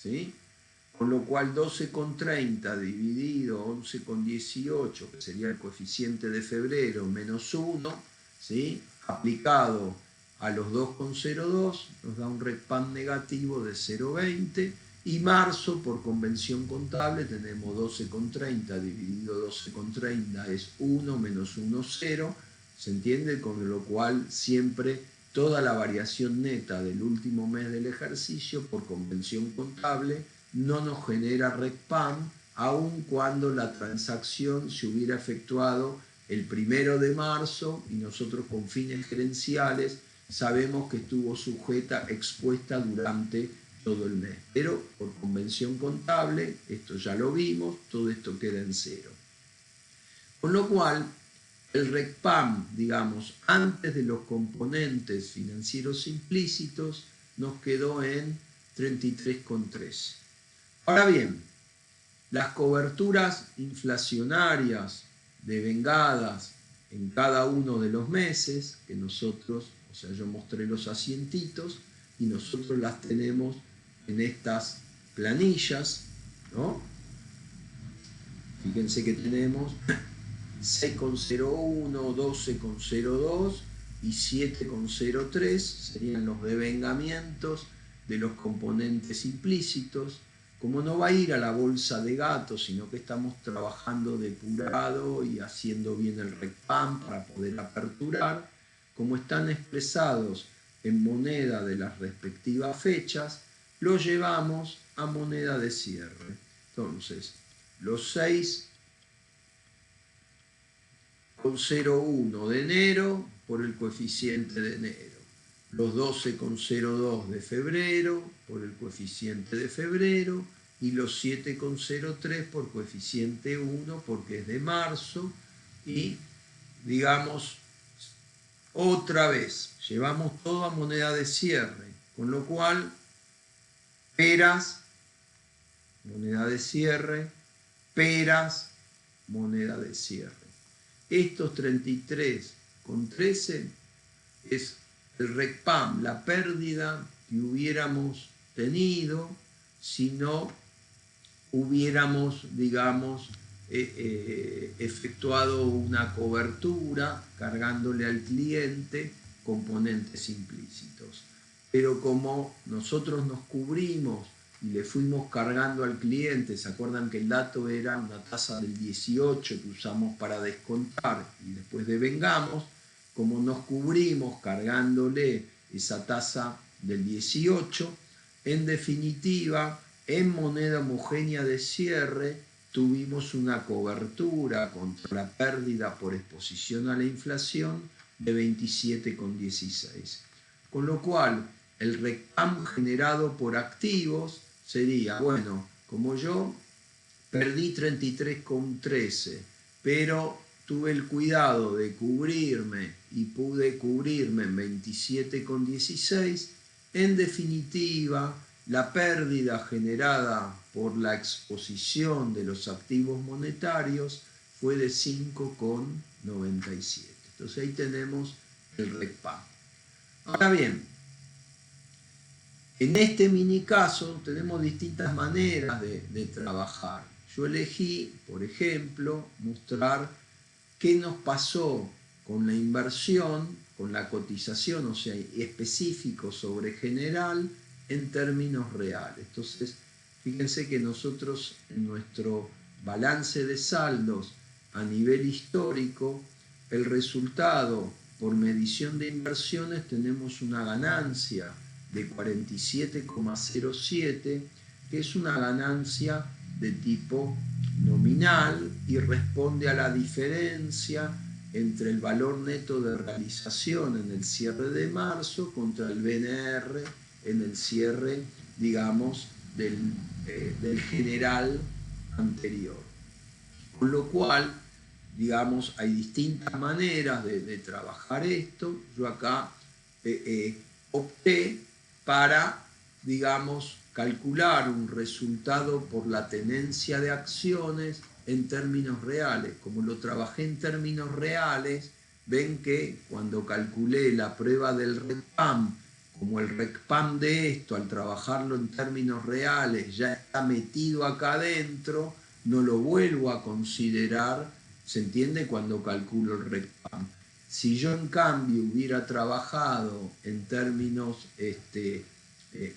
¿sí?, con lo cual 12,30 dividido 11,18, que sería el coeficiente de febrero, menos 1, ¿sí? Aplicado a los 2,02 nos da un RECPAM negativo de 0,20 y marzo por convención contable tenemos 12,30 dividido 12,30 es 1 menos 1, 0, ¿se entiende? Con lo cual siempre toda la variación neta del último mes del ejercicio por convención contable no nos genera RECPAM, aun cuando la transacción se hubiera efectuado el 1 de marzo y nosotros con fines gerenciales sabemos que estuvo sujeta, expuesta durante todo el mes. Pero por convención contable, esto ya lo vimos, todo esto queda en cero. Con lo cual, el RECPAM, digamos, antes de los componentes financieros implícitos, nos quedó en 33,13. Ahora bien, las coberturas inflacionarias devengadas en cada uno de los meses, que nosotros, o sea, yo mostré los asientitos y nosotros las tenemos en estas planillas, ¿no? Fíjense que tenemos 6,01, 12,02 y 7,03 serían los devengamientos de los componentes implícitos. Como no va a ir a la bolsa de gatos, sino que estamos trabajando depurado y haciendo bien el RECPAM para poder aperturar, como están expresados en moneda de las respectivas fechas, lo llevamos a moneda de cierre. Entonces, los 6,01 de enero por el coeficiente de enero, los 12,02 de febrero por el coeficiente de febrero y los 7,03 por coeficiente 1 porque es de marzo y digamos otra vez llevamos todo a moneda de cierre, con lo cual peras, moneda de cierre, peras, moneda de cierre. Estos 33,13 es el RECPAM, la pérdida que hubiéramos tenido si no hubiéramos, digamos, efectuado una cobertura cargándole al cliente componentes implícitos. Pero como nosotros nos cubrimos y le fuimos cargando al cliente, ¿se acuerdan que el dato era una tasa del 18 que usamos para descontar y después devengamos? Como nos cubrimos cargándole esa tasa del 18, en definitiva, en moneda homogénea de cierre tuvimos una cobertura contra la pérdida por exposición a la inflación de 27,16. Con lo cual, el RECPAM generado por activos sería, bueno, como yo perdí 33,13, pero tuve el cuidado de cubrirme y pude cubrirme en 27,16, en definitiva, la pérdida generada por la exposición de los activos monetarios fue de 5,97. Entonces ahí tenemos el RECPAM. Ahora bien, en este mini caso tenemos distintas maneras de trabajar. Yo elegí, por ejemplo, mostrar qué nos pasó con la inversión, con la cotización, o sea, específico sobre general en términos reales. Entonces, fíjense que nosotros en nuestro balance de saldos a nivel histórico, el resultado por medición de inversiones tenemos una ganancia de 47,07, que es una ganancia de tipo nominal y responde a la diferencia entre el valor neto de realización en el cierre de marzo contra el BNR en el cierre, digamos, del general anterior. Con lo cual, digamos, hay distintas maneras de trabajar esto. Yo acá opté para, digamos, calcular un resultado por la tenencia de acciones en términos reales. Como lo trabajé en términos reales, ven que cuando calculé la prueba del RECPAM, como el RECPAM de esto, al trabajarlo en términos reales, ya está metido acá adentro, no lo vuelvo a considerar, ¿se entiende? Cuando calculo el RECPAM. Si yo en cambio hubiera trabajado en términos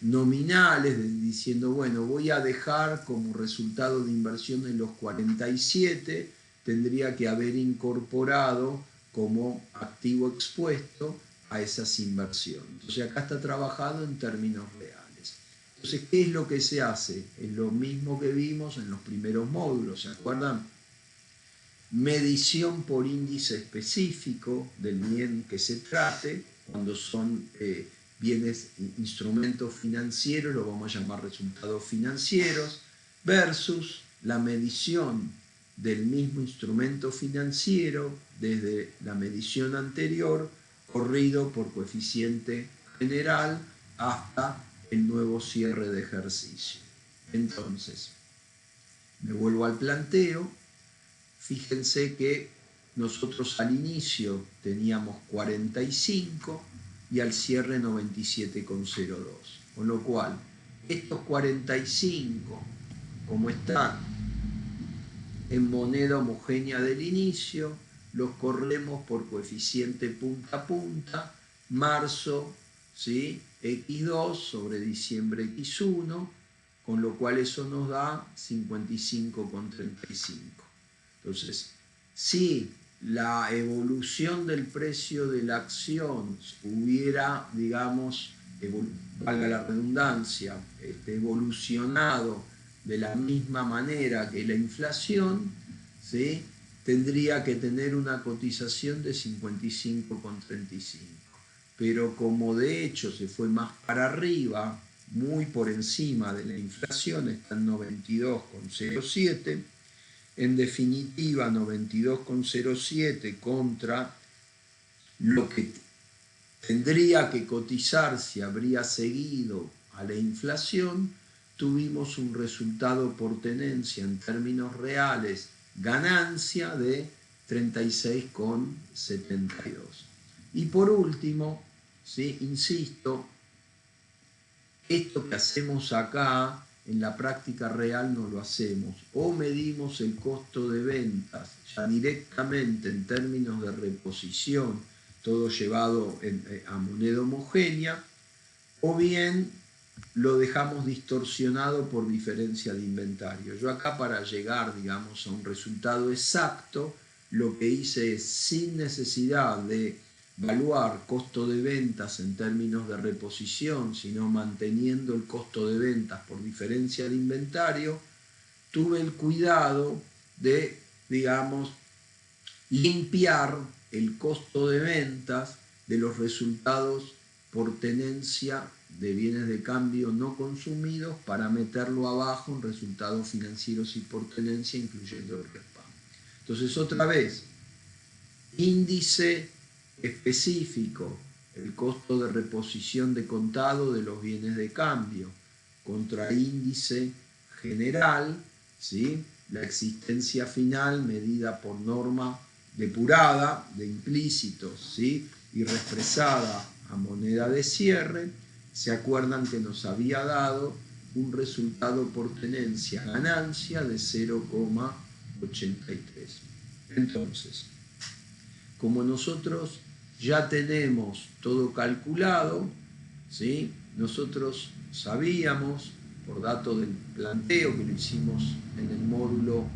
nominales, diciendo, bueno, voy a dejar como resultado de inversión en los 47, tendría que haber incorporado como activo expuesto a esas inversiones. Entonces acá está trabajado en términos reales. Entonces, ¿qué es lo que se hace? Es lo mismo que vimos en los primeros módulos, ¿se acuerdan? Medición por índice específico del bien que se trate, cuando son bienes, instrumentos financieros, lo vamos a llamar resultados financieros, versus la medición del mismo instrumento financiero desde la medición anterior, corrido por coeficiente general hasta el nuevo cierre de ejercicio. Entonces, me vuelvo al planteo. Fíjense que nosotros al inicio teníamos 45 y al cierre 97,02. Con lo cual, estos 45, como están en moneda homogénea del inicio, los corremos por coeficiente punta a punta, marzo, ¿sí?, X2 sobre diciembre X1, con lo cual eso nos da 55,35. Entonces, si la evolución del precio de la acción hubiera, digamos, valga la redundancia, evolucionado de la misma manera que la inflación, ¿sí?, tendría que tener una cotización de 55,35. Pero como de hecho se fue más para arriba, muy por encima de la inflación, está en 92,07, en definitiva 92,07 contra lo que tendría que cotizar si habría seguido a la inflación, tuvimos un resultado por tenencia en términos reales, ganancia de 36,72. Y por último, ¿sí?, insisto, esto que hacemos acá en la práctica real no lo hacemos. O medimos el costo de ventas ya directamente en términos de reposición, todo llevado a moneda homogénea, o bien lo dejamos distorsionado por diferencia de inventario. Yo acá, para llegar, digamos, a un resultado exacto, lo que hice es, sin necesidad de evaluar costo de ventas en términos de reposición, sino manteniendo el costo de ventas por diferencia de inventario, tuve el cuidado de, digamos, limpiar el costo de ventas de los resultados por tenencia de bienes de cambio no consumidos para meterlo abajo en resultados financieros y por tenencia, incluyendo el REPAM. Entonces, otra vez, índice específico, el costo de reposición de contado de los bienes de cambio, contra índice general, ¿sí?, la existencia final medida por norma depurada de implícitos, ¿sí?, y reexpresada a moneda de cierre. Se acuerdan que nos había dado un resultado por tenencia ganancia de 0,83. Entonces, como nosotros ya tenemos todo calculado, ¿sí?, nosotros sabíamos, por dato del planteo que lo hicimos en el módulo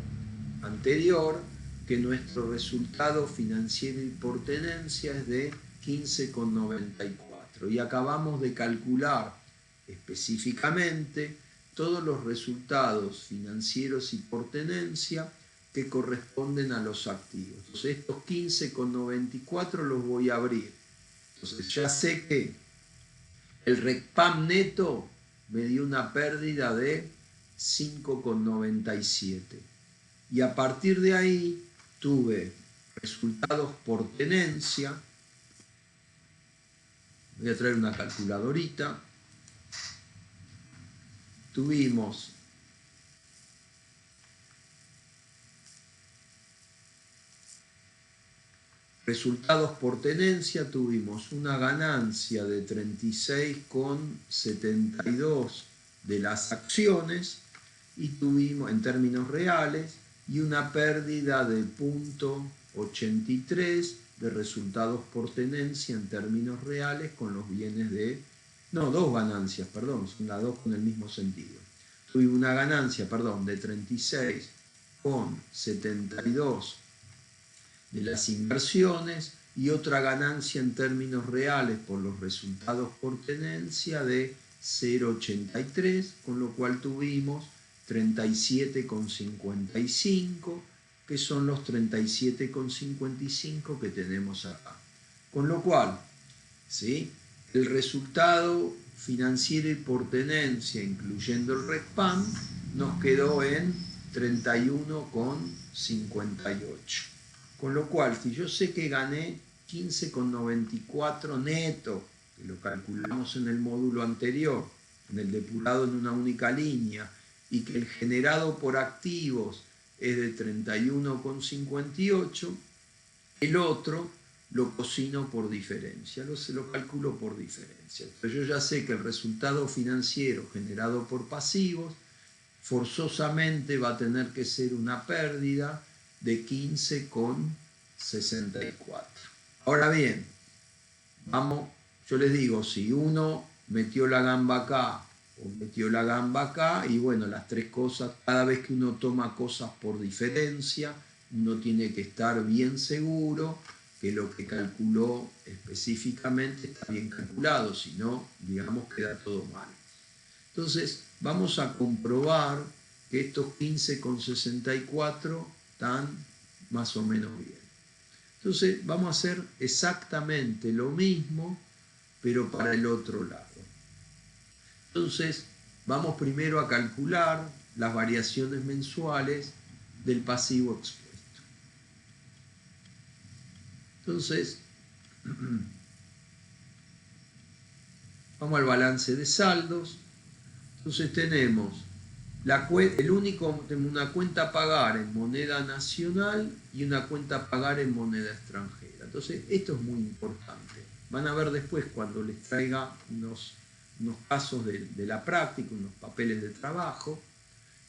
anterior, que nuestro resultado financiero y por tenencia es de 15,94. Y acabamos de calcular específicamente todos los resultados financieros y por tenencia que corresponden a los activos. Entonces, estos 15,94 los voy a abrir. Entonces, ya sé que el REPAM neto me dio una pérdida de 5,97. Y a partir de ahí tuve resultados por tenencia. Voy a traer una calculadorita. Tuvimos resultados por tenencia, tuvimos una ganancia de 36,72 de las acciones y tuvimos, en términos reales, y una pérdida de 83 de resultados por tenencia en términos reales con los bienes de... No, dos ganancias, perdón, son las dos con el mismo sentido. Tuve una ganancia, perdón, de 36,72 de las inversiones y otra ganancia en términos reales por los resultados por tenencia de 0,83, con lo cual tuvimos 37,55, que son los 37,55 que tenemos acá. Con lo cual, ¿sí?, el resultado financiero y por tenencia, incluyendo el RECPAM, nos quedó en 31,58. Con lo cual, si yo sé que gané 15,94 neto, que lo calculamos en el módulo anterior, en el depurado en una única línea, y que el generado por activos es de 31,58, el otro lo cocino por diferencia, lo calculo por diferencia. Entonces yo ya sé que el resultado financiero generado por pasivos forzosamente va a tener que ser una pérdida de 15,64. Ahora bien, vamos, yo les digo, si uno metió la gamba acá o metió la gamba acá, y bueno, las tres cosas, cada vez que uno toma cosas por diferencia, uno tiene que estar bien seguro que lo que calculó específicamente está bien calculado, si no, digamos, queda todo mal. Entonces, vamos a comprobar que estos 15,64 están más o menos bien. Entonces, vamos a hacer exactamente lo mismo, pero para el otro lado. Entonces, vamos primero a calcular las variaciones mensuales del pasivo expuesto. Entonces, vamos al balance de saldos. Entonces tenemos una cuenta a pagar en moneda nacional y una cuenta a pagar en moneda extranjera. Entonces, esto es muy importante. Van a ver después cuando les traiga unos casos de la práctica, unos papeles de trabajo,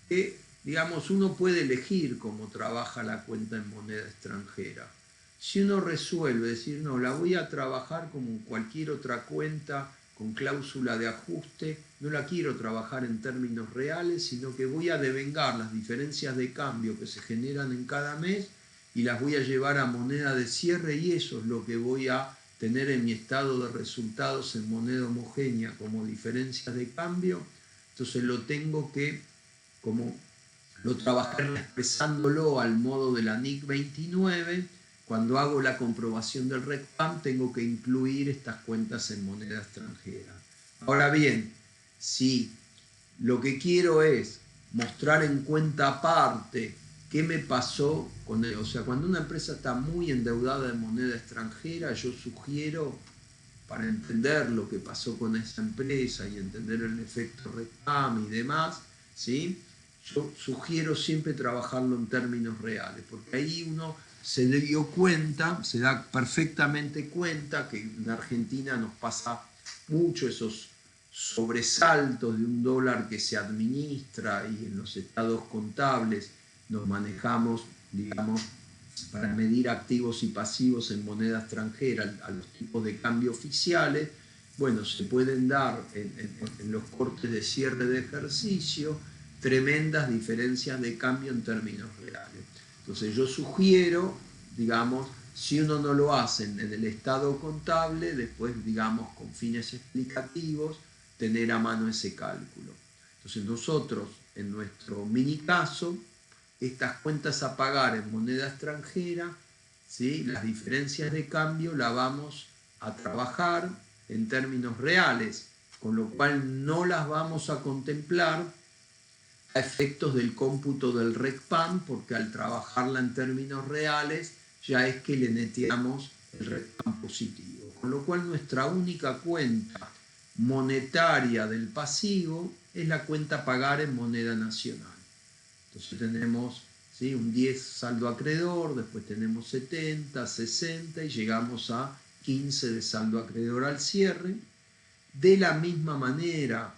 que, digamos, uno puede elegir cómo trabaja la cuenta en moneda extranjera. Si uno resuelve decir, no, la voy a trabajar como cualquier otra cuenta con cláusula de ajuste, no la quiero trabajar en términos reales, sino que voy a devengar las diferencias de cambio que se generan en cada mes y las voy a llevar a moneda de cierre, y eso es lo que voy a tener en mi estado de resultados en moneda homogénea como diferencias de cambio. Entonces lo tengo que, como lo trabajé expresándolo al modo de la NIC 29, cuando hago la comprobación del RECPAM tengo que incluir estas cuentas en moneda extranjera. Ahora bien, si lo que quiero es mostrar en cuenta aparte qué me pasó con él, o sea, cuando una empresa está muy endeudada en moneda extranjera, yo sugiero, para entender lo que pasó con esa empresa y entender el efecto RECPAM y demás, ¿sí?, yo sugiero siempre trabajarlo en términos reales, porque ahí uno se dio cuenta, se da perfectamente cuenta que en Argentina nos pasa mucho esos sobresaltos de un dólar que se administra, y en los estados contables nos manejamos, digamos, para medir activos y pasivos en moneda extranjera a los tipos de cambio oficiales. Bueno, se pueden dar en los cortes de cierre de ejercicio tremendas diferencias de cambio en términos reales. Entonces yo sugiero, digamos, si uno no lo hace en el estado contable, después, digamos, con fines explicativos, tener a mano ese cálculo. Entonces nosotros, en nuestro mini caso, estas cuentas a pagar en moneda extranjera, ¿sí?, las diferencias de cambio las vamos a trabajar en términos reales, con lo cual no las vamos a contemplar a efectos del cómputo del RECPAM, porque al trabajarla en términos reales ya es que le neteamos el RECPAM positivo. Con lo cual nuestra única cuenta monetaria del pasivo es la cuenta a pagar en moneda nacional. Entonces tenemos, ¿sí?, un 10 saldo acreedor, después tenemos 70, 60 y llegamos a 15 de saldo acreedor al cierre. De la misma manera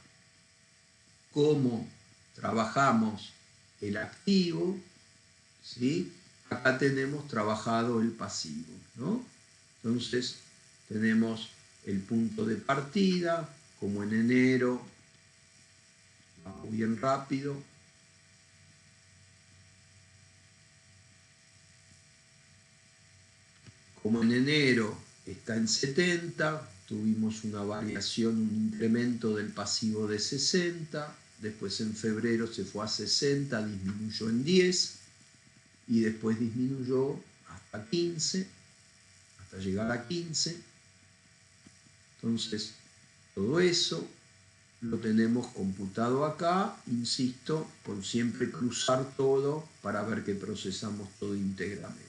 como trabajamos el activo, ¿sí?, acá tenemos trabajado el pasivo, ¿no? Entonces tenemos el punto de partida, como en enero, vamos bien rápido. Como en enero está en 70, tuvimos una variación, un incremento del pasivo de 60, después en febrero se fue a 60, disminuyó en 10 y después disminuyó hasta 15, hasta llegar a 15. Entonces, todo eso lo tenemos computado acá, insisto, con siempre cruzar todo para ver que procesamos todo íntegramente.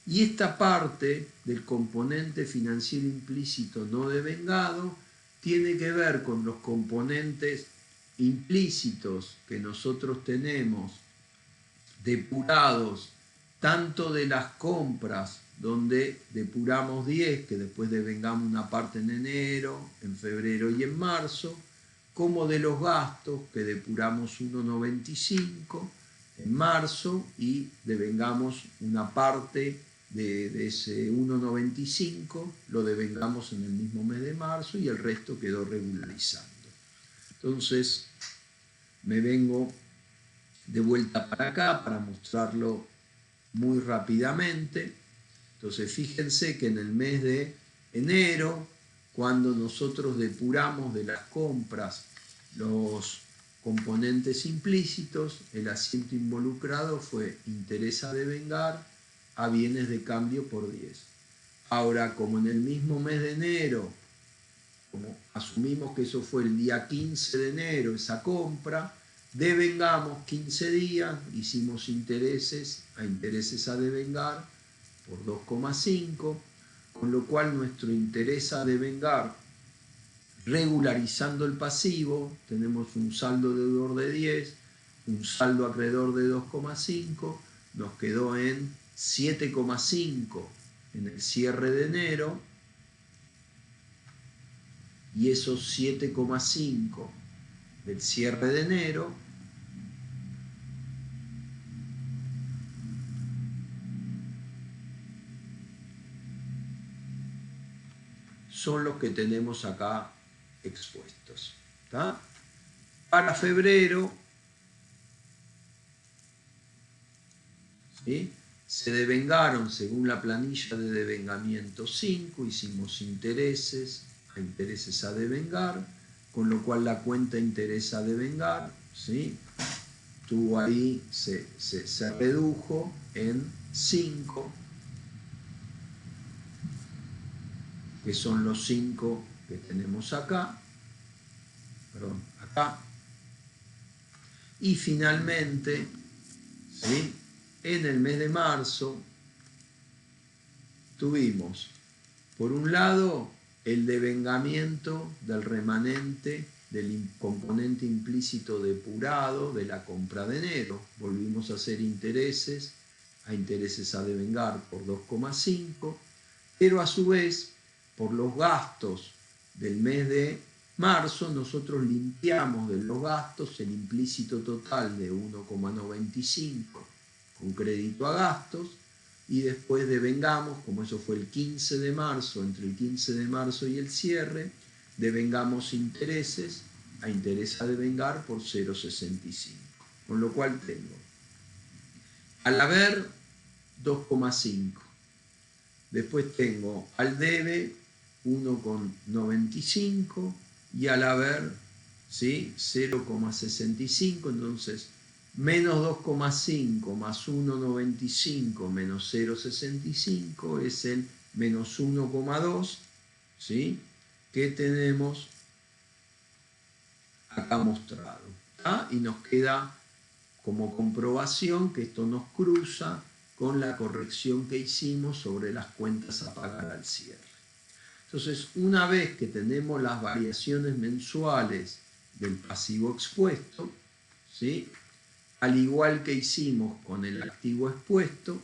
Y esta parte del componente financiero implícito no devengado tiene que ver con los componentes implícitos que nosotros tenemos depurados tanto de las compras, donde depuramos 10, que después devengamos una parte en enero, en febrero y en marzo, como de los gastos, que depuramos 1,95 en marzo y devengamos una parte de ese 1,95, lo devengamos en el mismo mes de marzo y el resto quedó regularizando. Entonces, me vengo de vuelta para acá para mostrarlo muy rápidamente. Entonces fíjense que en el mes de enero, cuando nosotros depuramos de las compras los componentes implícitos, el asiento involucrado fue interés a devengar a bienes de cambio por 10. Ahora, como en el mismo mes de enero, como asumimos que eso fue el día 15 de enero, esa compra, devengamos 15 días, hicimos intereses a devengar por 2,5, con lo cual nuestro interés a devengar, regularizando el pasivo, tenemos un saldo deudor de 10, un saldo acreedor de 2,5, nos quedó en 7,5 en el cierre de enero, y esos 7,5 del cierre de enero son los que tenemos acá expuestos. ¿Tá? Para febrero, ¿sí?, se devengaron según la planilla de devengamiento 5, hicimos intereses a devengar, con lo cual la cuenta interés a devengar, ¿sí?, tuvo ahí, se redujo en 5, que son los 5 que tenemos acá, perdón, acá. Y finalmente, ¿sí?, en el mes de marzo tuvimos, por un lado, el devengamiento del remanente del componente implícito depurado de la compra de enero. Volvimos a hacer intereses a devengar por 2,5, pero a su vez, por los gastos del mes de marzo, nosotros limpiamos de los gastos el implícito total de 1,95 con crédito a gastos, y después devengamos, como eso fue el 15 de marzo, entre el 15 de marzo y el cierre, devengamos intereses a devengar por 0,65. Con lo cual tengo al haber 2,5. Después tengo al debe 1,95 y al haber, ¿sí?, 0,65. Entonces, menos 2,5 más 1,95 menos 0,65 es el menos 1,2, ¿sí?, que tenemos acá mostrado. ¿Ah? Y nos queda como comprobación que esto nos cruza con la corrección que hicimos sobre las cuentas a pagar al cierre. Entonces, una vez que tenemos las variaciones mensuales del pasivo expuesto, ¿sí?, al igual que hicimos con el activo expuesto,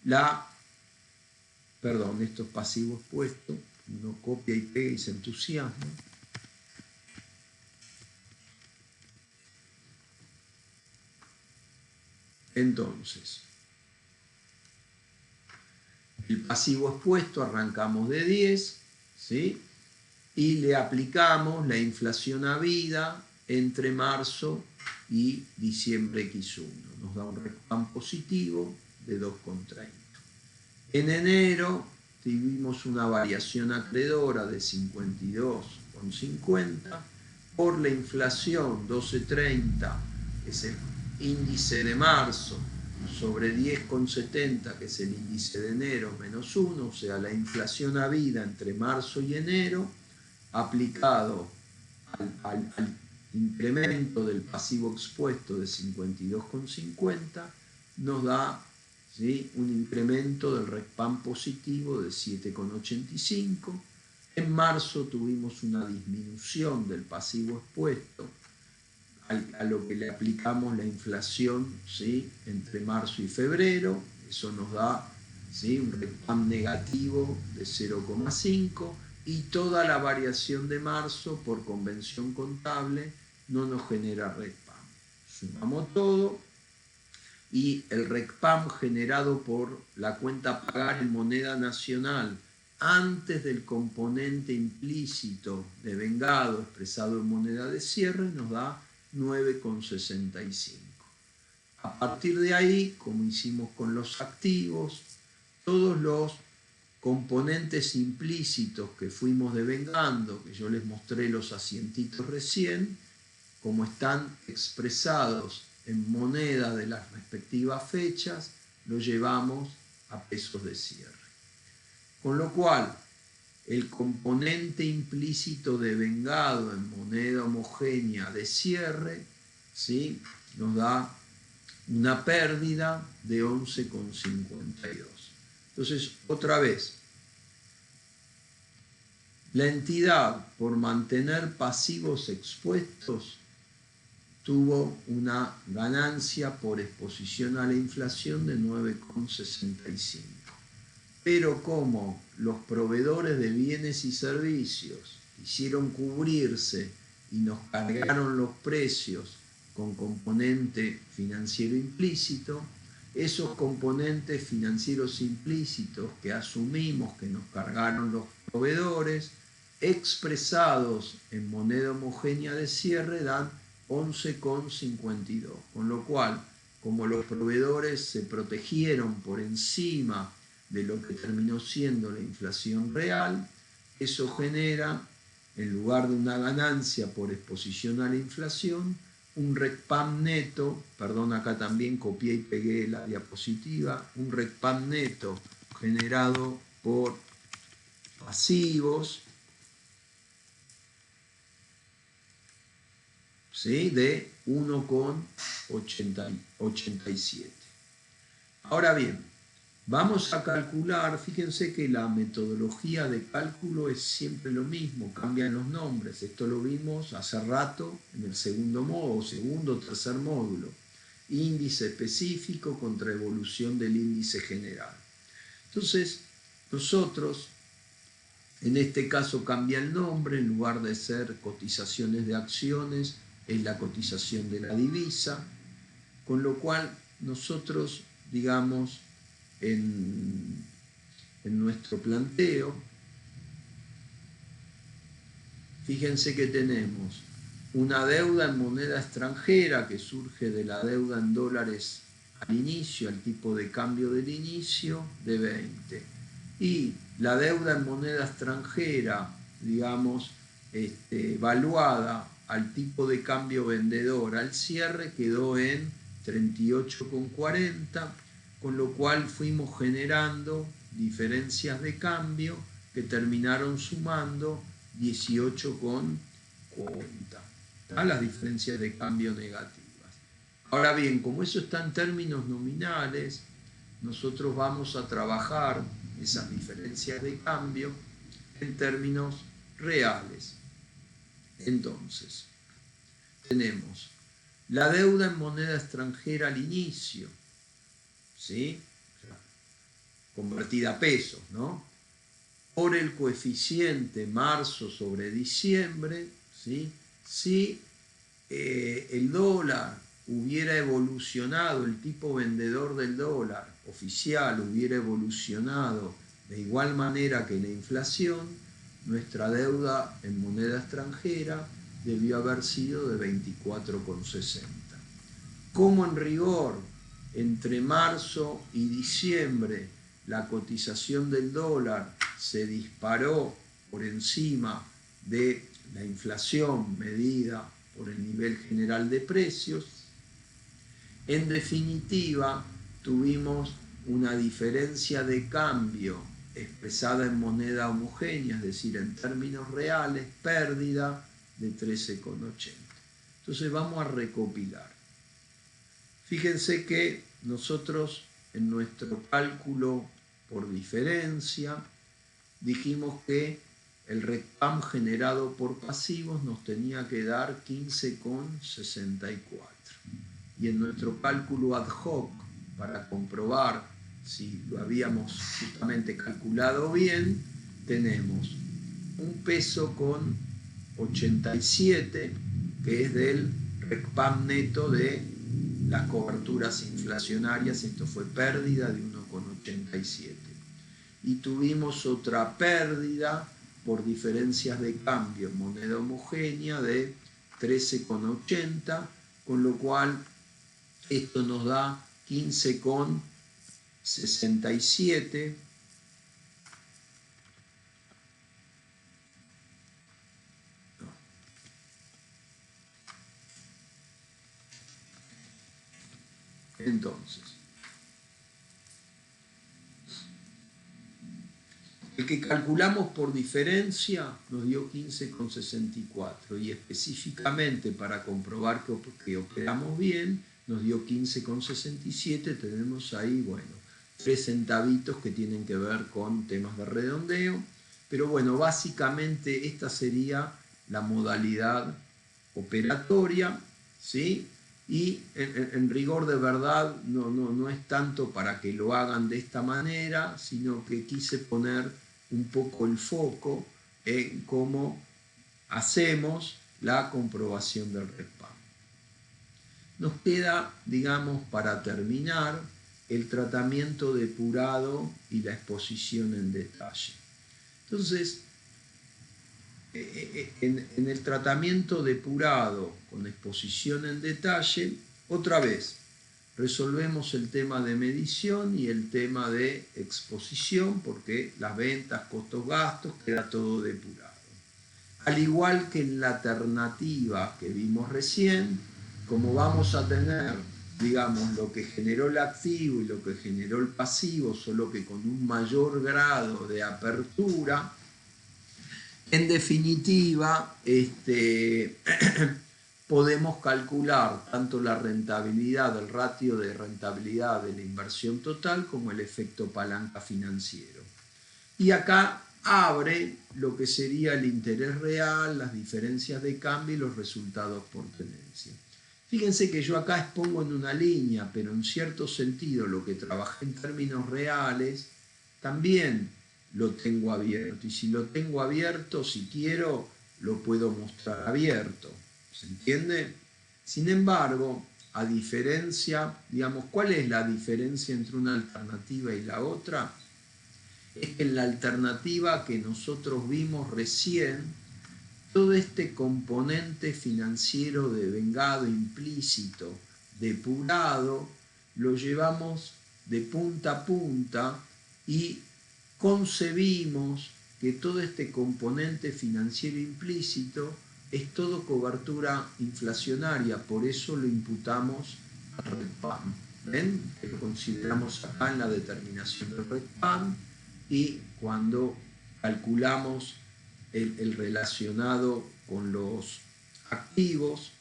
esto es pasivo expuesto, uno copia y pega y se entusiasma. Entonces, El pasivo expuesto arrancamos de 10, ¿sí? Y le aplicamos la inflación habida entre marzo y diciembre X1. Nos da un RECPAM positivo de 2,30. En enero tuvimos una variación acreedora de 52,50 por la inflación 12,30, que es el índice de marzo, sobre 10,70, que es el índice de enero, menos 1, o sea, la inflación habida entre marzo y enero, aplicado al incremento del pasivo expuesto de 52,50, nos da, ¿sí?, un incremento del RECPAM positivo de 7,85. En marzo tuvimos una disminución del pasivo expuesto, a lo que le aplicamos la inflación, ¿sí?, entre marzo y febrero. Eso nos da, ¿sí?, un RECPAM negativo de 0,5, y toda la variación de marzo por convención contable no nos genera RECPAM. Sumamos todo y el RECPAM generado por la cuenta a pagar en moneda nacional antes del componente implícito de vengado expresado en moneda de cierre nos da 9,65. A partir de ahí, como hicimos con los activos, todos los componentes implícitos que fuimos devengando, que yo les mostré los asientitos recién, como están expresados en moneda de las respectivas fechas, lo llevamos a pesos de cierre. Con lo cual, el componente implícito devengado en moneda homogénea de cierre, ¿sí?, nos da una pérdida de 11,52. Entonces, otra vez, la entidad, por mantener pasivos expuestos, tuvo una ganancia por exposición a la inflación de 9,65. Pero como los proveedores de bienes y servicios quisieron cubrirse y nos cargaron los precios con componente financiero implícito, esos componentes financieros implícitos que asumimos que nos cargaron los proveedores, expresados en moneda homogénea de cierre, dan 11,52. Con lo cual, como los proveedores se protegieron por encima de lo que terminó siendo la inflación real, eso genera, en lugar de una ganancia por exposición a la inflación, un RECPAM neto, perdón, acá también copié y pegué la diapositiva, un RECPAM neto generado por pasivos, ¿sí?, de 1,87. Ahora bien, vamos a calcular, fíjense que la metodología de cálculo es siempre lo mismo, cambian los nombres. Esto lo vimos hace rato en el segundo o tercer módulo. Índice específico contra evolución del índice general. Entonces, nosotros, en este caso cambia el nombre, en lugar de ser cotizaciones de acciones, es la cotización de la divisa, con lo cual nosotros, digamos, en nuestro planteo, fíjense que tenemos una deuda en moneda extranjera que surge de la deuda en dólares al inicio, al tipo de cambio del inicio, de 20. Y la deuda en moneda extranjera, digamos, evaluada al tipo de cambio vendedor al cierre, quedó en 38,40, con lo cual fuimos generando diferencias de cambio que terminaron sumando 18,40. Las diferencias de cambio negativas. Ahora bien, como eso está en términos nominales, nosotros vamos a trabajar esas diferencias de cambio en términos reales. Entonces, tenemos la deuda en moneda extranjera al inicio, ¿sí?, convertida a pesos, ¿no?, por el coeficiente marzo sobre diciembre, ¿sí? Si el dólar hubiera evolucionado, el tipo vendedor del dólar oficial hubiera evolucionado de igual manera que la inflación, nuestra deuda en moneda extranjera debió haber sido de 24,60. Como en rigor, entre marzo y diciembre, la cotización del dólar se disparó por encima de la inflación medida por el nivel general de precios, en definitiva, tuvimos una diferencia de cambio expresada en moneda homogénea, es decir, en términos reales, pérdida de 13,80. Entonces vamos a recopilar. Fíjense que nosotros en nuestro cálculo por diferencia dijimos que el RECPAM generado por pasivos nos tenía que dar 15,64. Y en nuestro cálculo ad hoc, para comprobar si lo habíamos justamente calculado bien, tenemos un peso con 87, que es del RECPAM neto de las coberturas inflacionarias. Esto fue pérdida de 1,87. Y tuvimos otra pérdida por diferencias de cambio en moneda homogénea de 13,80, con lo cual esto nos da 15,67. Entonces, el que calculamos por diferencia nos dio 15,64 y específicamente para comprobar que operamos bien nos dio 15,67. Tenemos ahí, bueno, 3 centavitos que tienen que ver con temas de redondeo, pero bueno, básicamente esta sería la modalidad operatoria, ¿sí? Y en rigor de verdad no es tanto para que lo hagan de esta manera, sino que quise poner un poco el foco en cómo hacemos la comprobación del RECPAM. Nos queda, digamos, para terminar, el tratamiento depurado y la exposición en detalle. Entonces, en el tratamiento depurado con exposición en detalle, otra vez, resolvemos el tema de medición y el tema de exposición, porque las ventas, costos, gastos, queda todo depurado. Al igual que en la alternativa que vimos recién, como vamos a tener, digamos, lo que generó el activo y lo que generó el pasivo, solo que con un mayor grado de apertura, en definitiva, podemos calcular tanto la rentabilidad, el ratio de rentabilidad de la inversión total, como el efecto palanca financiero. Y acá abre lo que sería el interés real, las diferencias de cambio y los resultados por tenencia. Fíjense que yo acá expongo en una línea, pero en cierto sentido lo que trabajé en términos reales también lo tengo abierto. Y si lo tengo abierto, si quiero, lo puedo mostrar abierto. ¿Se entiende? Sin embargo, a diferencia, digamos, ¿cuál es la diferencia entre una alternativa y la otra? Es que en la alternativa que nosotros vimos recién, todo este componente financiero devengado, implícito, depurado, lo llevamos de punta a punta y concebimos que todo este componente financiero implícito es todo cobertura inflacionaria, por eso lo imputamos al RECPAM. ¿Ven? Que lo consideramos acá en la determinación del RECPAM, y cuando calculamos el relacionado con los activos,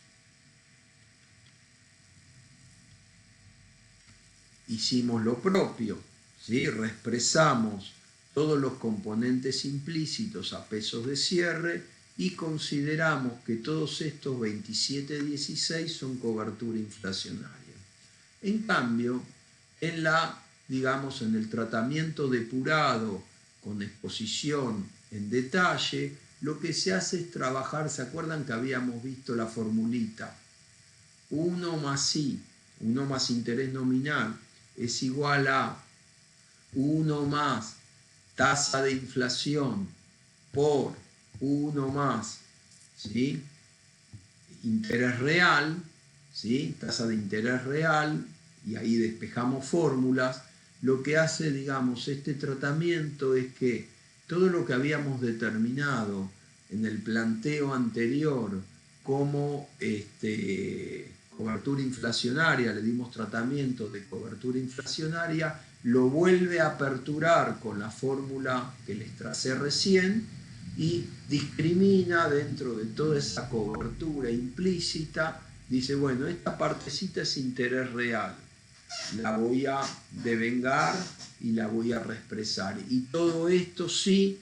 hicimos lo propio, ¿sí? Reexpresamos todos los componentes implícitos a pesos de cierre y consideramos que todos estos 27,16 son cobertura inflacionaria. En cambio, en el tratamiento depurado con exposición en detalle, lo que se hace es trabajar, ¿se acuerdan que habíamos visto la formulita? 1 más I, 1 más interés nominal, es igual a 1 más tasa de inflación por 1 más, ¿sí?, interés real, ¿sí?, tasa de interés real, y ahí despejamos fórmulas, lo que hace, digamos, este tratamiento es que todo lo que habíamos determinado en el planteo anterior como cobertura inflacionaria, le dimos tratamiento de cobertura inflacionaria, lo vuelve a aperturar con la fórmula que les tracé recién y discrimina dentro de toda esa cobertura implícita, dice, bueno, esta partecita es interés real, la voy a devengar y la voy a reexpresar. Y todo esto sí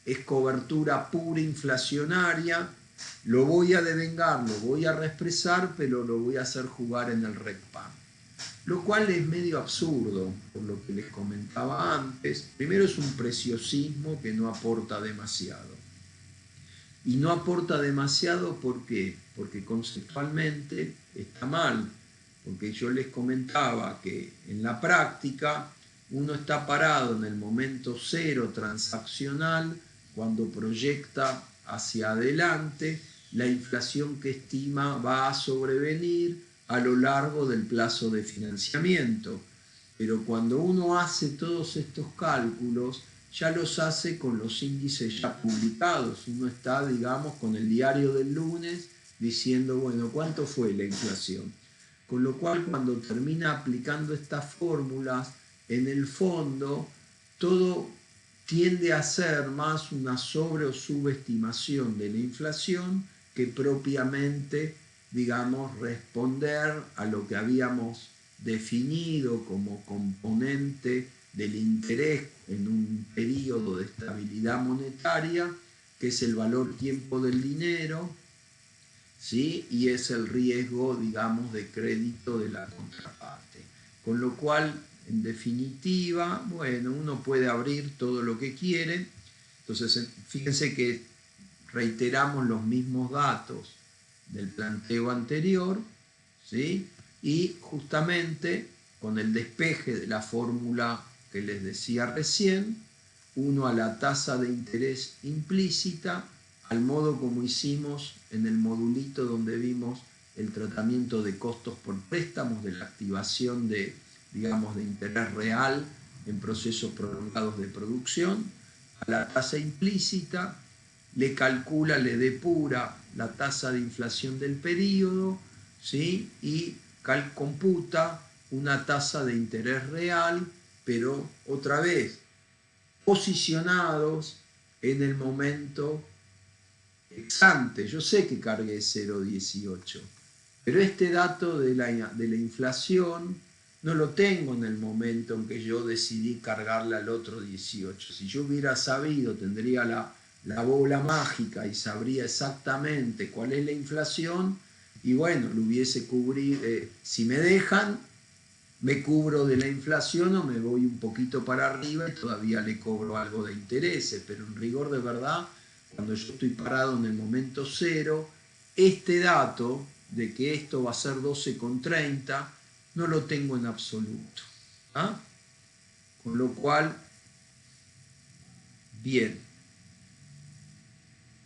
es cobertura pura inflacionaria, lo voy a devengar, lo voy a reexpresar, pero lo voy a hacer jugar en el RECPAM. Lo cual es medio absurdo, por lo que les comentaba antes. Primero es un preciosismo que no aporta demasiado. Y no aporta demasiado, ¿por qué? Porque conceptualmente está mal. Porque yo les comentaba que en la práctica uno está parado en el momento cero transaccional cuando proyecta hacia adelante la inflación que estima va a sobrevenir a lo largo del plazo de financiamiento. Pero cuando uno hace todos estos cálculos, ya los hace con los índices ya publicados. Uno está, digamos, con el diario del lunes diciendo, bueno, ¿cuánto fue la inflación? Con lo cual, cuando termina aplicando estas fórmulas, en el fondo, todo tiende a ser más una sobre o subestimación de la inflación que propiamente, digamos, responder a lo que habíamos definido como componente del interés en un periodo de estabilidad monetaria, que es el valor tiempo del dinero, ¿sí?, y es el riesgo, digamos, de crédito de la contraparte. Con lo cual, en definitiva, bueno, uno puede abrir todo lo que quiere. Entonces, fíjense que reiteramos los mismos datos del planteo anterior, ¿sí?, y justamente con el despeje de la fórmula que les decía recién, uno a la tasa de interés implícita, al modo como hicimos en el modulito donde vimos el tratamiento de costos por préstamos, de la activación de, digamos, de interés real en procesos prolongados de producción, a la tasa implícita, le calcula, le depura la tasa de inflación del periodo, ¿sí?, y computa una tasa de interés real, pero otra vez, posicionados en el momento ex ante. Yo sé que cargué 0,18, pero este dato de la inflación no lo tengo en el momento en que yo decidí cargarle al otro 18. Si yo hubiera sabido, tendría la bola mágica y sabría exactamente cuál es la inflación, y bueno, lo hubiese cubrido. Si me dejan, me cubro de la inflación o me voy un poquito para arriba y todavía le cobro algo de intereses, pero en rigor de verdad, cuando yo estoy parado en el momento cero, este dato de que esto va a ser 12,30 no lo tengo en absoluto. ¿Ah? Con lo cual, bien.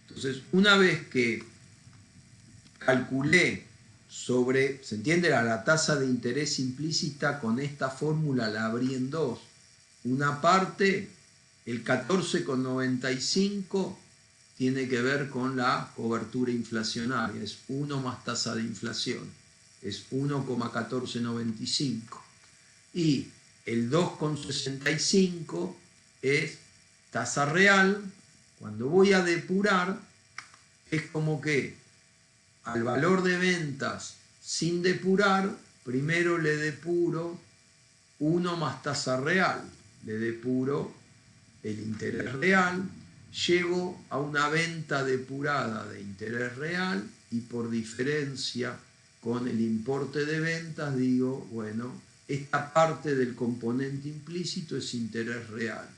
Entonces, una vez que calculé sobre, ¿se entiende? La tasa de interés implícita con esta fórmula la abrí en dos. Una parte, el 14,95, tiene que ver con la cobertura inflacionaria, es 1 más tasa de inflación, es 1,1495. Y el 2,65 es tasa real. Cuando voy a depurar, es como que al valor de ventas sin depurar, primero le depuro 1 más tasa real, le depuro el interés real, llego a una venta depurada de interés real y por diferencia con el importe de ventas digo, bueno, esta parte del componente implícito es interés real.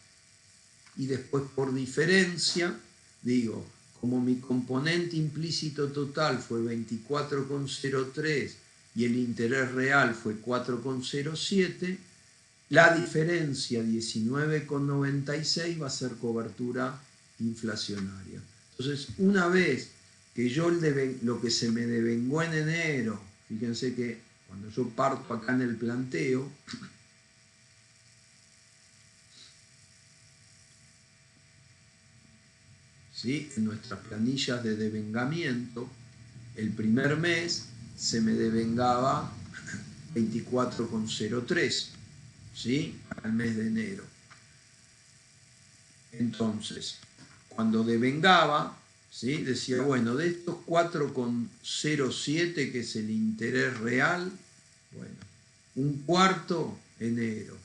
Y después por diferencia digo, como mi componente implícito total fue 24,03 y el interés real fue 4,07, la diferencia 19,96 va a ser cobertura inflacionaria. Entonces, una vez que yo lo que se me devengó en enero, fíjense que cuando yo parto acá en el planteo, ¿sí?, en nuestras planillas de devengamiento, el primer mes se me devengaba 24,03, ¿sí?, al mes de enero. Entonces, cuando devengaba, ¿sí?, decía, bueno, de estos 4,07 que es el interés real, bueno, un cuarto enero,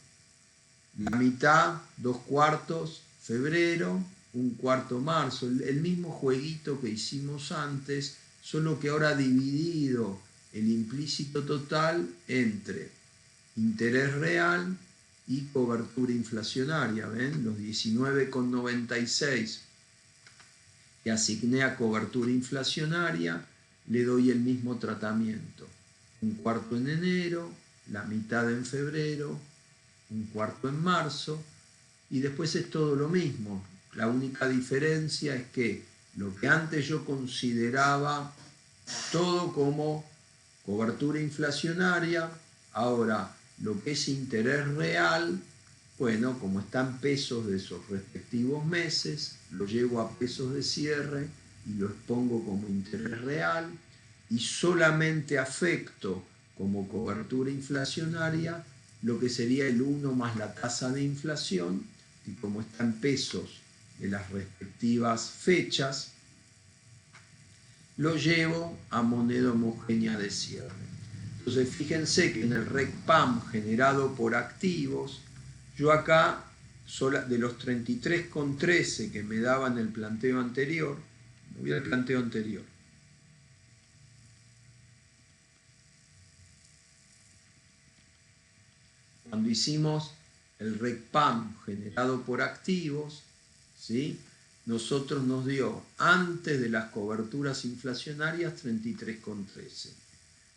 la mitad, 2/4 febrero, un cuarto marzo, el mismo jueguito que hicimos antes, solo que ahora dividido el implícito total entre interés real y cobertura inflacionaria. ¿Ven? Los 19,96 que asigné a cobertura inflacionaria, le doy el mismo tratamiento. Un cuarto en enero, la mitad en febrero, un cuarto en marzo, y después es todo lo mismo. La única diferencia es que lo que antes yo consideraba todo como cobertura inflacionaria, ahora lo que es interés real, bueno, como están pesos de esos respectivos meses, lo llevo a pesos de cierre y lo expongo como interés real, y solamente afecto como cobertura inflacionaria lo que sería el 1 más la tasa de inflación, y como están pesos de las respectivas fechas, lo llevo a moneda homogénea de cierre. Entonces fíjense que en el RECPAM generado por activos, yo acá, de los 33,13 que me daban el planteo anterior, me voy al planteo anterior. Cuando hicimos el RECPAM generado por activos, ¿sí?, nosotros nos dio, antes de las coberturas inflacionarias, 33,13.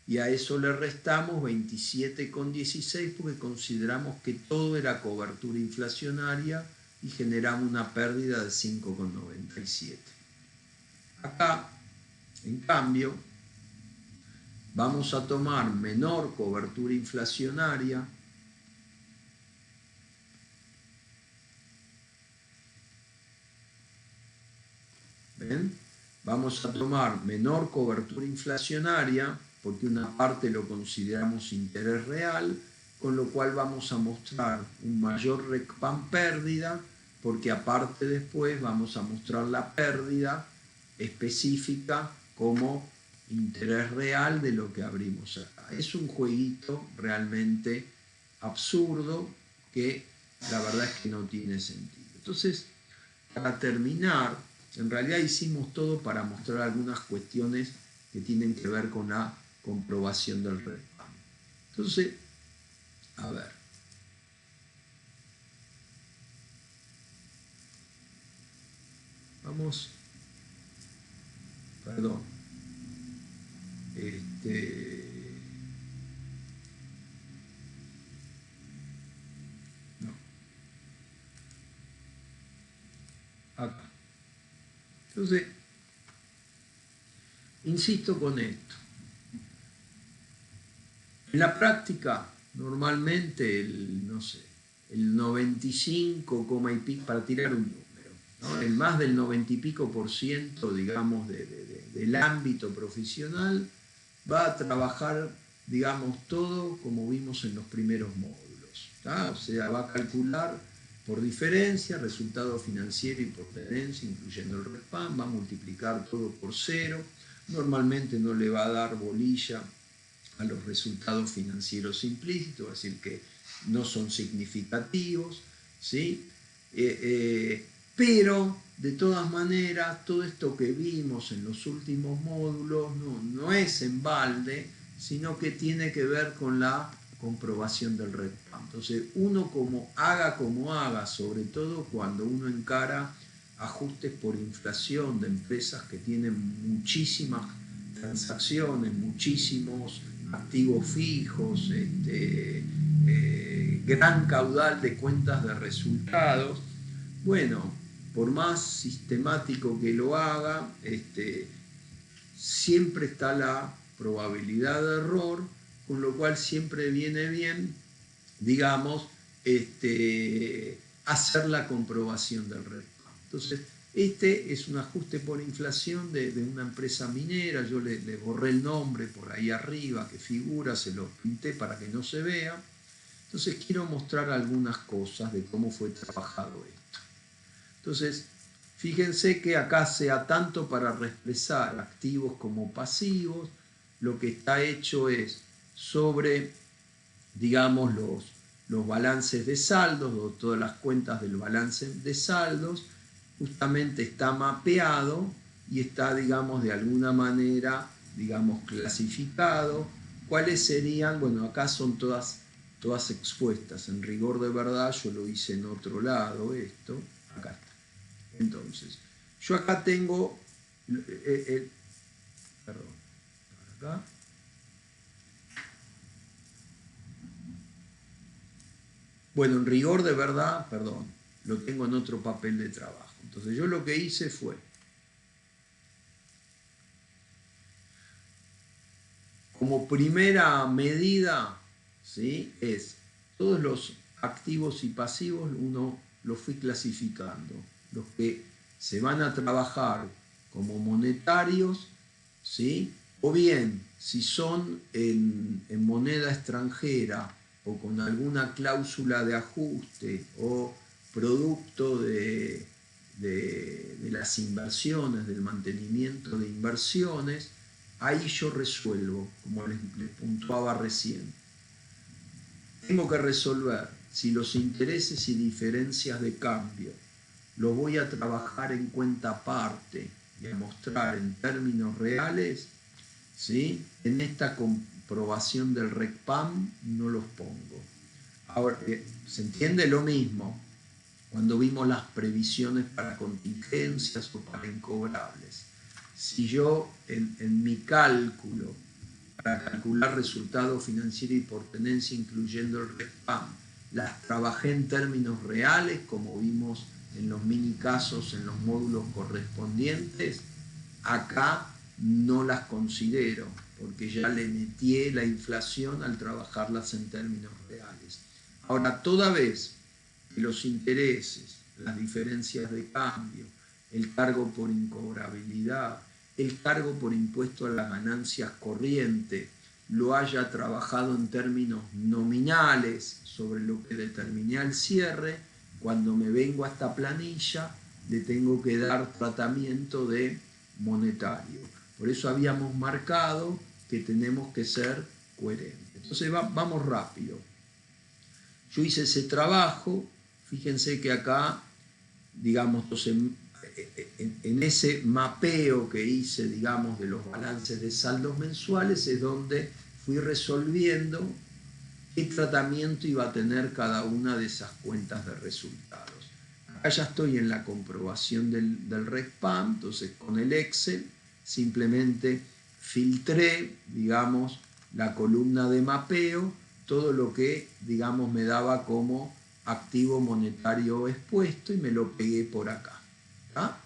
Y a eso le restamos 27,16 porque consideramos que todo era cobertura inflacionaria y generamos una pérdida de 5,97. Acá, en cambio, vamos a tomar menor cobertura inflacionaria, ¿ven? Vamos a tomar menor cobertura inflacionaria porque una parte lo consideramos interés real, con lo cual vamos a mostrar un mayor RECPAM pérdida, porque aparte después vamos a mostrar la pérdida específica como interés real de lo que abrimos acá. Es un jueguito realmente absurdo que la verdad es que no tiene sentido. Entonces, para terminar, en realidad hicimos todo para mostrar algunas cuestiones que tienen que ver con la comprobación del RECPAM. Entonces, a ver. Vamos. Perdón. No. Acá. Entonces, insisto con esto. En la práctica, normalmente el 95, y pico, para tirar un número, ¿no?, el más del 90 y pico %, digamos, del ámbito profesional, va a trabajar, digamos, todo como vimos en los primeros módulos, ¿tá? O sea, va a calcular por diferencia, resultado financiero y por tenencia, incluyendo el RECPAM, va a multiplicar todo por 0, normalmente no le va a dar bolilla a los resultados financieros implícitos, es decir, que no son significativos, ¿sí? Pero, de todas maneras, todo esto que vimos en los últimos módulos no es en balde, sino que tiene que ver con la comprobación del RECPAM. Entonces, uno como haga, sobre todo cuando uno encara ajustes por inflación de empresas que tienen muchísimas transacciones, muchísimos activos fijos, gran caudal de cuentas de resultados. Bueno, por más sistemático que lo haga, siempre está la probabilidad de error, con lo cual siempre viene bien, digamos, hacer la comprobación del REPAM. Entonces, este es un ajuste por inflación de una empresa minera. Yo le borré el nombre por ahí arriba que figura, se lo pinté para que no se vea. Entonces quiero mostrar algunas cosas de cómo fue trabajado esto. Entonces, fíjense que acá sea tanto para expresar activos como pasivos, lo que está hecho es sobre, digamos, los balances de saldos, o todas las cuentas del balance de saldos, justamente está mapeado y está, digamos, de alguna manera, digamos, clasificado. ¿Cuáles serían? Bueno, acá son todas expuestas. En rigor de verdad, yo lo hice en otro lado, esto, acá está. Entonces, yo acá tengo, perdón, acá. Bueno, en rigor de verdad, perdón, lo tengo en otro papel de trabajo. Entonces yo lo que hice fue, como primera medida, ¿sí?, es todos los activos y pasivos, uno los fui clasificando. Los que se van a trabajar como monetarios, ¿sí?, o bien si son en moneda extranjera o con alguna cláusula de ajuste o producto de las inversiones, del mantenimiento de inversiones, ahí yo resuelvo, como les puntuaba recién. Tengo que resolver si los intereses y diferencias de cambio los voy a trabajar en cuenta aparte y a mostrar en términos reales, ¿sí? En esta comprobación del RECPAM no los pongo. Ahora, ¿se entiende lo mismo? Cuando vimos las previsiones para contingencias o para incobrables. Si yo en mi cálculo, para calcular resultado financiero y por tenencia, incluyendo el RECPAM, las trabajé en términos reales, como vimos en los mini casos, en los módulos correspondientes, acá no las considero, porque ya le metí la inflación al trabajarlas en términos reales. Ahora, toda vez que los intereses, las diferencias de cambio, el cargo por incobrabilidad, el cargo por impuesto a las ganancias corrientes, lo haya trabajado en términos nominales sobre lo que determiné al cierre, cuando me vengo a esta planilla le tengo que dar tratamiento de monetario. Por eso habíamos marcado que tenemos que ser coherentes. Entonces vamos rápido. Yo hice ese trabajo, fíjense que acá, digamos, en ese mapeo que hice, digamos, de los balances de saldos mensuales, es donde fui resolviendo qué tratamiento iba a tener cada una de esas cuentas de resultados. Acá ya estoy en la comprobación del RECPAM, entonces con el Excel simplemente filtré, digamos, la columna de mapeo, todo lo que, digamos, me daba como activo monetario expuesto y me lo pegué por acá. ¿Ah?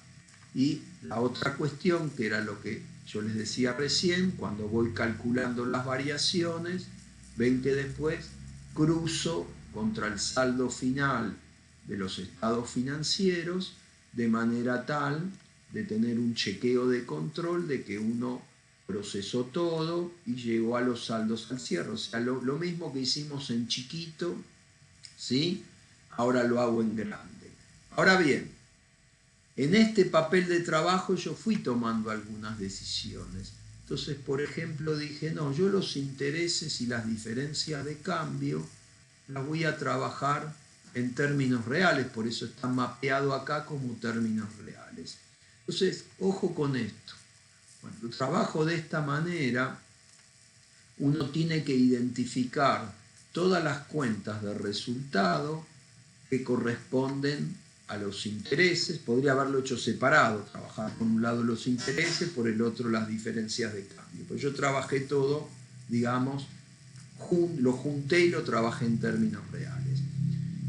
Y la otra cuestión, que era lo que yo les decía recién, cuando voy calculando las variaciones, ven que después cruzo contra el saldo final de los estados financieros de manera tal de tener un chequeo de control de que uno procesó todo y llegó a los saldos al cierre. O sea, lo mismo que hicimos en chiquito, ¿sí?, ahora lo hago en grande. Ahora bien, en este papel de trabajo yo fui tomando algunas decisiones. Entonces, por ejemplo, dije, no, yo los intereses y las diferencias de cambio las voy a trabajar en términos reales, por eso está mapeado acá como términos reales. Entonces, ojo con esto. Cuando trabajo de esta manera, uno tiene que identificar todas las cuentas de resultado que corresponden a los intereses. Podría haberlo hecho separado, trabajar por un lado los intereses, por el otro las diferencias de cambio. Pues yo trabajé todo digamos, lo junté y lo trabajé en términos reales.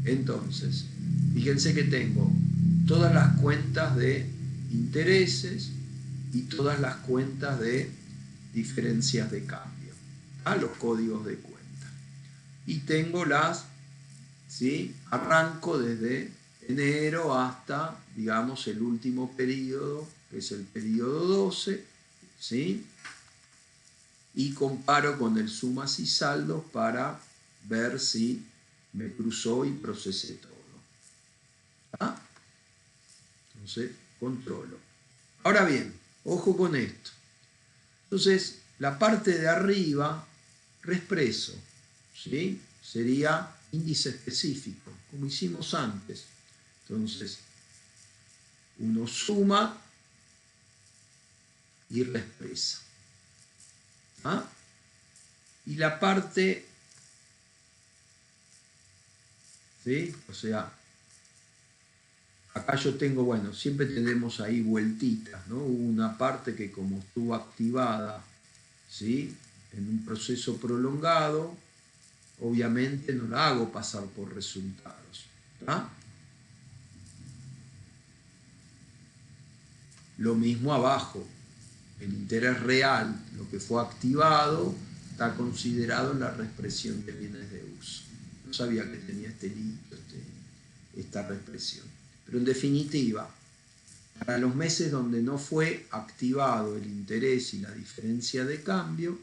Entonces, fíjense que tengo todas las cuentas de intereses y todas las cuentas de diferencias de cambio, los códigos de cuenta. Y tengo ¿sí? Arranco desde enero hasta, digamos, el último periodo, que es el periodo 12, ¿sí? Y comparo con el sumas y saldos para ver si me cruzó y procesé todo. ¿Ah? Entonces, controlo. Ahora bien, ojo con esto. Entonces, la parte de arriba, reexpreso, ¿sí? Sería índice específico, como hicimos antes. Entonces, uno suma y reexpresa. ¿Ah? Y la parte, ¿sí? O sea, acá yo tengo, bueno, siempre tenemos ahí vueltitas, ¿no? Hubo una parte que como estuvo activada, ¿sí? En un proceso prolongado, obviamente no la hago pasar por resultados. ¿Ah? Lo mismo abajo, el interés real, lo que fue activado, está considerado en la reexpresión de bienes de uso. No sabía que tenía esta reexpresión. Pero en definitiva, para los meses donde no fue activado el interés y la diferencia de cambio,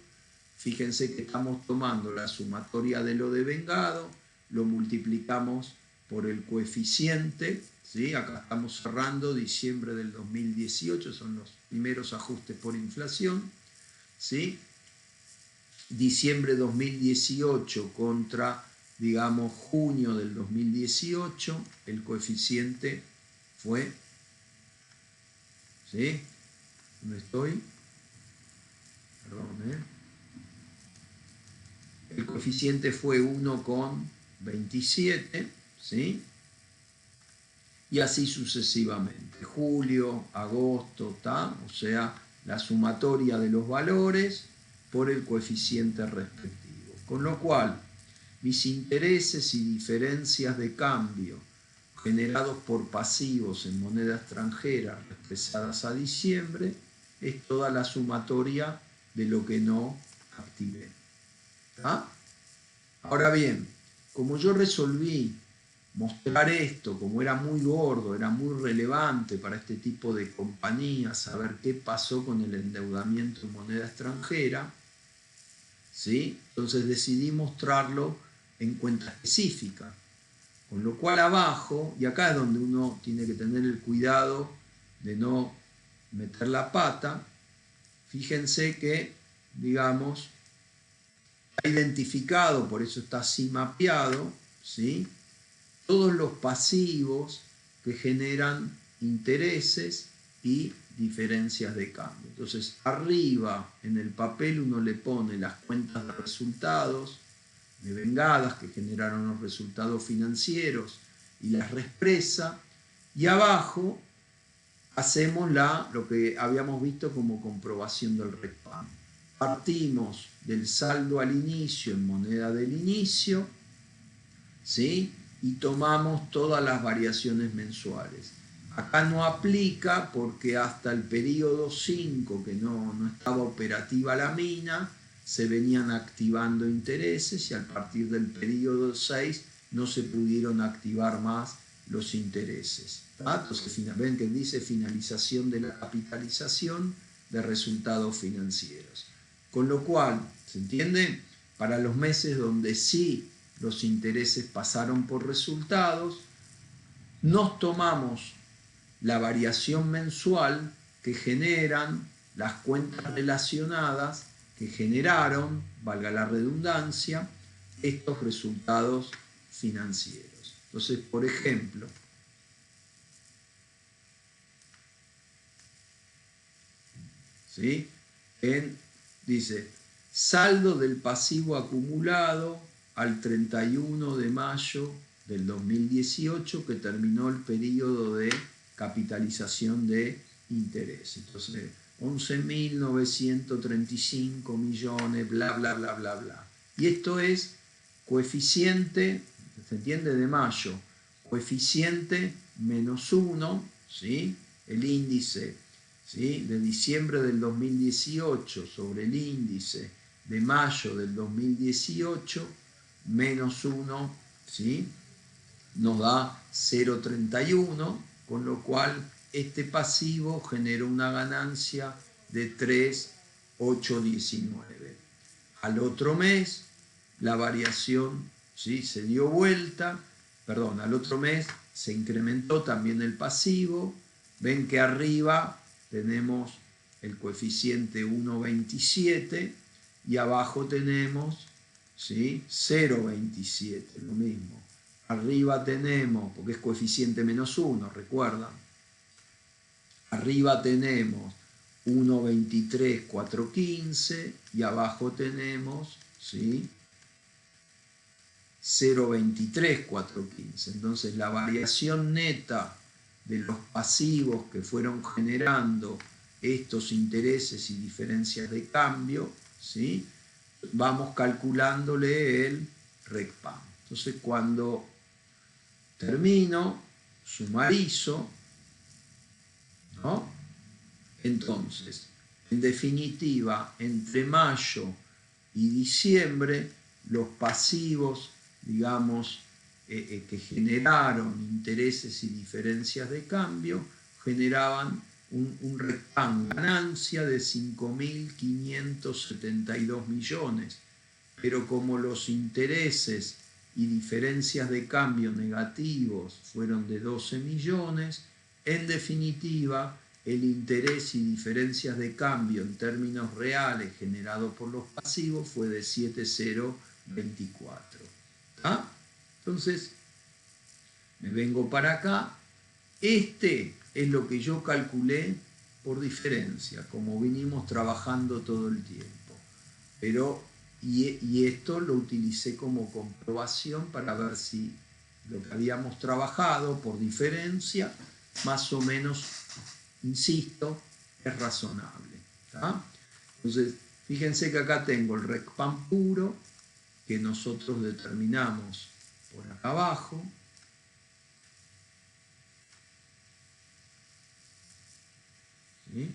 fíjense que estamos tomando la sumatoria de lo devengado, lo multiplicamos por el coeficiente, ¿sí? Acá estamos cerrando diciembre del 2018, son los primeros ajustes por inflación, ¿sí? Diciembre 2018 contra, digamos, junio del 2018, el coeficiente fue, ¿sí? ¿Dónde estoy? Perdón, El coeficiente fue 1,27, ¿sí? Y así sucesivamente. Julio, agosto, ¿tá? O sea, la sumatoria de los valores por el coeficiente respectivo. Con lo cual, mis intereses y diferencias de cambio generados por pasivos en moneda extranjera expresadas a diciembre es toda la sumatoria de lo que no activé. ¿Ah? Ahora bien, como yo resolví mostrar esto, como era muy gordo, era muy relevante para este tipo de compañías, saber qué pasó con el endeudamiento en moneda extranjera, ¿sí? Entonces decidí mostrarlo en cuenta específica. Con lo cual abajo, y acá es donde uno tiene que tener el cuidado de no meter la pata, fíjense que, digamos, está identificado, por eso está así mapeado, ¿sí? Todos los pasivos que generan intereses y diferencias de cambio. Entonces, arriba en el papel uno le pone las cuentas de resultados, devengadas que generaron los resultados financieros y las reexpresa, y abajo hacemos lo que habíamos visto como comprobación del REPAM. Partimos del saldo al inicio en moneda del inicio, ¿sí? Y tomamos todas las variaciones mensuales. Acá no aplica porque hasta el periodo 5, que no estaba operativa la mina, se venían activando intereses y a partir del periodo 6 no se pudieron activar más los intereses. Entonces, ven que dice finalización de la capitalización de resultados financieros. Con lo cual, ¿se entiende? Para los meses donde sí los intereses pasaron por resultados, nos tomamos la variación mensual que generan las cuentas relacionadas que generaron, valga la redundancia, estos resultados financieros. Entonces, por ejemplo, ¿sí? Dice, saldo del pasivo acumulado al 31 de mayo del 2018, que terminó el periodo de capitalización de interés. Entonces, 11.935 millones, bla, bla, bla, bla, bla. Y esto es coeficiente, ¿se entiende? De mayo, coeficiente -1, ¿sí? El índice, ¿sí? De diciembre del 2018 sobre el índice de mayo del 2018, -1, ¿sí? Nos da 0,31, con lo cual este pasivo generó una ganancia de 3,819. Al otro mes, la variación, ¿sí?, se dio vuelta, perdón, al otro mes se incrementó también el pasivo. Ven que arriba tenemos el coeficiente 1,27 y abajo tenemos, ¿sí?, 0,27, lo mismo. Arriba tenemos, porque es coeficiente -1, recuerdan. Arriba tenemos 1,23,415 y abajo tenemos, ¿sí?, 0,23,415. Entonces la variación neta de los pasivos que fueron generando estos intereses y diferencias de cambio, ¿sí?, vamos calculándole el RECPAM. Entonces cuando termino, sumarizo, ¿no? Entonces, en definitiva, entre mayo y diciembre, los pasivos, digamos, que generaron intereses y diferencias de cambio, generaban un RECPAM, ganancia de 5.572 millones. Pero como los intereses y diferencias de cambio negativos fueron de 12 millones, en definitiva, el interés y diferencias de cambio en términos reales generado por los pasivos fue de 7,024. ¿Ah? Entonces, me vengo para acá. Este es lo que yo calculé por diferencia, como vinimos trabajando todo el tiempo. Y esto lo utilicé como comprobación para ver si lo que habíamos trabajado por diferencia, más o menos, insisto, es razonable. ¿Tá? Entonces, fíjense que acá tengo el RECPAM puro, que nosotros determinamos por acá abajo. ¿Sí?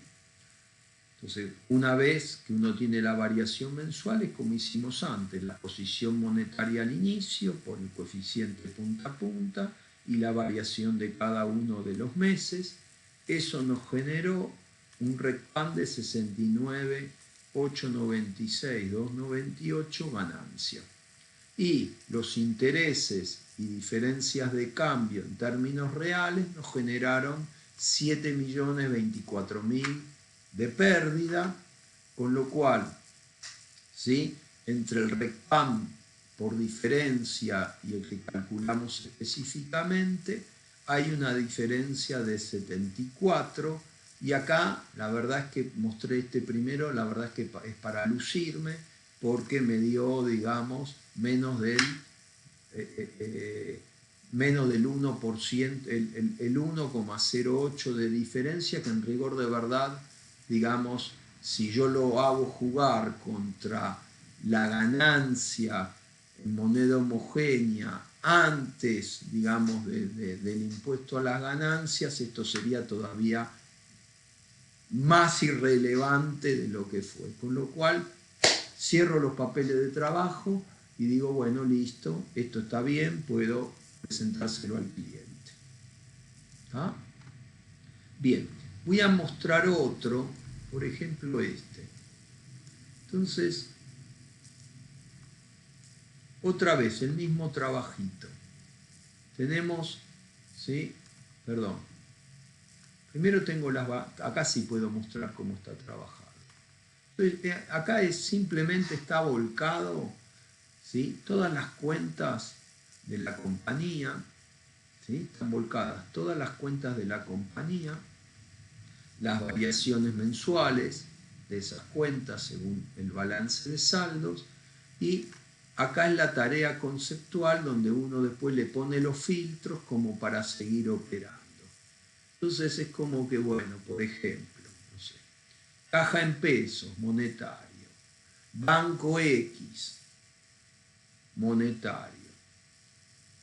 Entonces, una vez que uno tiene la variación mensual, es como hicimos antes, la posición monetaria al inicio por el coeficiente punta a punta y la variación de cada uno de los meses. Eso nos generó un RECPAM de 69.896.298 ganancia. Y los intereses y diferencias de cambio en términos reales nos generaron 7.024.000 de pérdida, con lo cual, ¿sí?, entre el RECPAM por diferencia y el que calculamos específicamente, hay una diferencia de 74, y acá la verdad es que mostré este primero, la verdad es que es para lucirme, porque me dio, digamos, menos del 1%, el 1,08 de diferencia, que en rigor de verdad, digamos, si yo lo hago jugar contra la ganancia en moneda homogénea antes, digamos, del impuesto a las ganancias, esto sería todavía más irrelevante de lo que fue. Con lo cual, cierro los papeles de trabajo y digo, bueno, listo, esto está bien, puedo presentárselo al cliente. ¿Ah? Bien, voy a mostrar otro, por ejemplo este. Entonces, otra vez, el mismo trabajito. Tenemos, ¿sí? Perdón. Primero tengo acá sí puedo mostrar cómo está trabajado. Entonces, acá simplemente está volcado, ¿sí?, todas las cuentas de la compañía, ¿sí?, están volcadas todas las cuentas de la compañía, las variaciones mensuales de esas cuentas según el balance de saldos, y acá es la tarea conceptual donde uno después le pone los filtros como para seguir operando. Entonces es como que, bueno, por ejemplo, no sé, Caja en pesos, monetario. Banco X, monetario.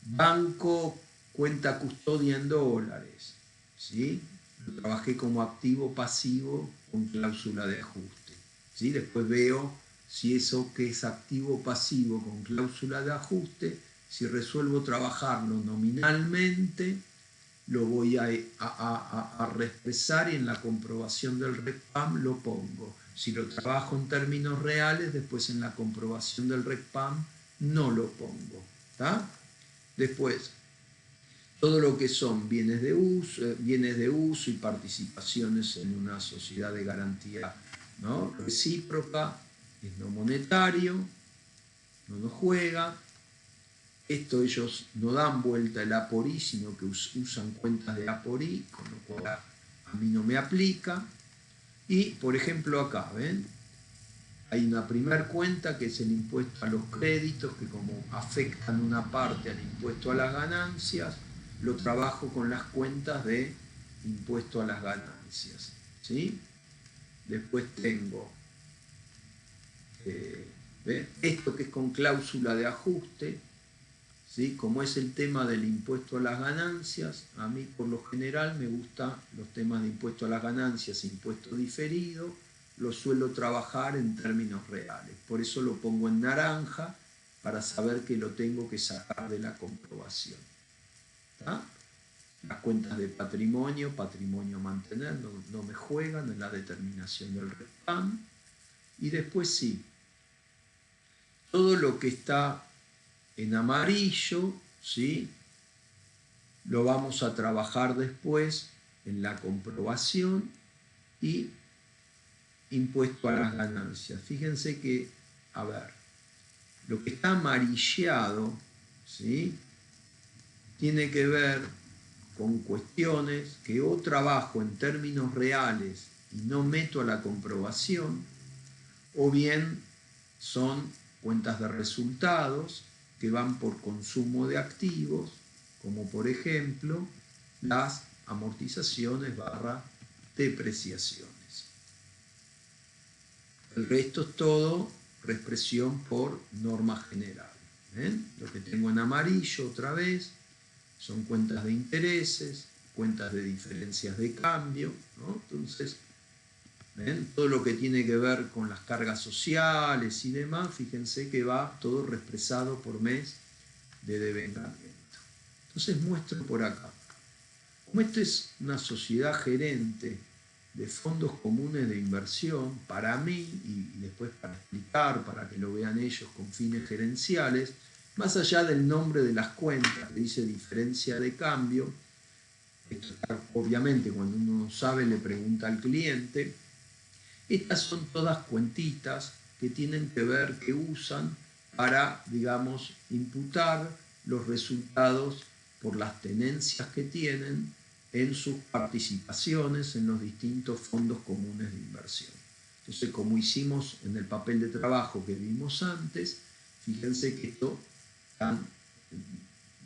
Banco cuenta custodia en dólares, ¿sí? Lo trabajé como activo pasivo con cláusula de ajuste, ¿sí? Después veo si eso que es activo pasivo con cláusula de ajuste, si resuelvo trabajarlo nominalmente, lo voy a reexpresar y en la comprobación del RECPAM lo pongo. Si lo trabajo en términos reales, después en la comprobación del RECPAM no lo pongo. ¿Tá? Después, todo lo que son bienes de uso y participaciones en una sociedad de garantía, ¿no? Recíproca, es no monetario, no nos juega. Esto ellos no dan vuelta el APORI, sino que usan cuentas de APORI, con lo cual a mí no me aplica. Y, por ejemplo, acá, ¿ven? Hay una primera cuenta que es el impuesto a los créditos, que como afectan una parte al impuesto a las ganancias, lo trabajo con las cuentas de impuesto a las ganancias, ¿sí? Después tengo esto que es con cláusula de ajuste, ¿sí? Como es el tema del impuesto a las ganancias, a mí por lo general me gustan los temas de impuesto a las ganancias e impuesto diferido, lo suelo trabajar en términos reales. Por eso lo pongo en naranja, para saber que lo tengo que sacar de la comprobación. ¿Tá? Las cuentas de patrimonio a mantener, no me juegan en la determinación del RECPAM. Y después sí, todo lo que está en amarillo, ¿sí? Lo vamos a trabajar después en la comprobación y impuesto a las ganancias. Fíjense que, a ver, lo que está amarillado, ¿sí? Tiene que ver con cuestiones que o trabajo en términos reales y no meto a la comprobación, o bien son cuentas de resultados que van por consumo de activos, como por ejemplo las amortizaciones / depreciaciones. El resto es todo reexpresión por norma general. ¿Ven? Lo que tengo en amarillo otra vez son cuentas de intereses, cuentas de diferencias de cambio, ¿no? Entonces, ¿ven? Todo lo que tiene que ver con las cargas sociales y demás, fíjense que va todo reexpresado por mes de devengamiento. Entonces muestro por acá. Como esta es una sociedad gerente de fondos comunes de inversión, para mí, y después para explicar, para que lo vean ellos con fines gerenciales, más allá del nombre de las cuentas, que dice diferencia de cambio, esto está, obviamente cuando uno sabe le pregunta al cliente, estas son todas cuentitas que tienen que ver, que usan para, digamos, imputar los resultados por las tenencias que tienen en sus participaciones en los distintos fondos comunes de inversión. Entonces, como hicimos en el papel de trabajo que vimos antes, fíjense que esto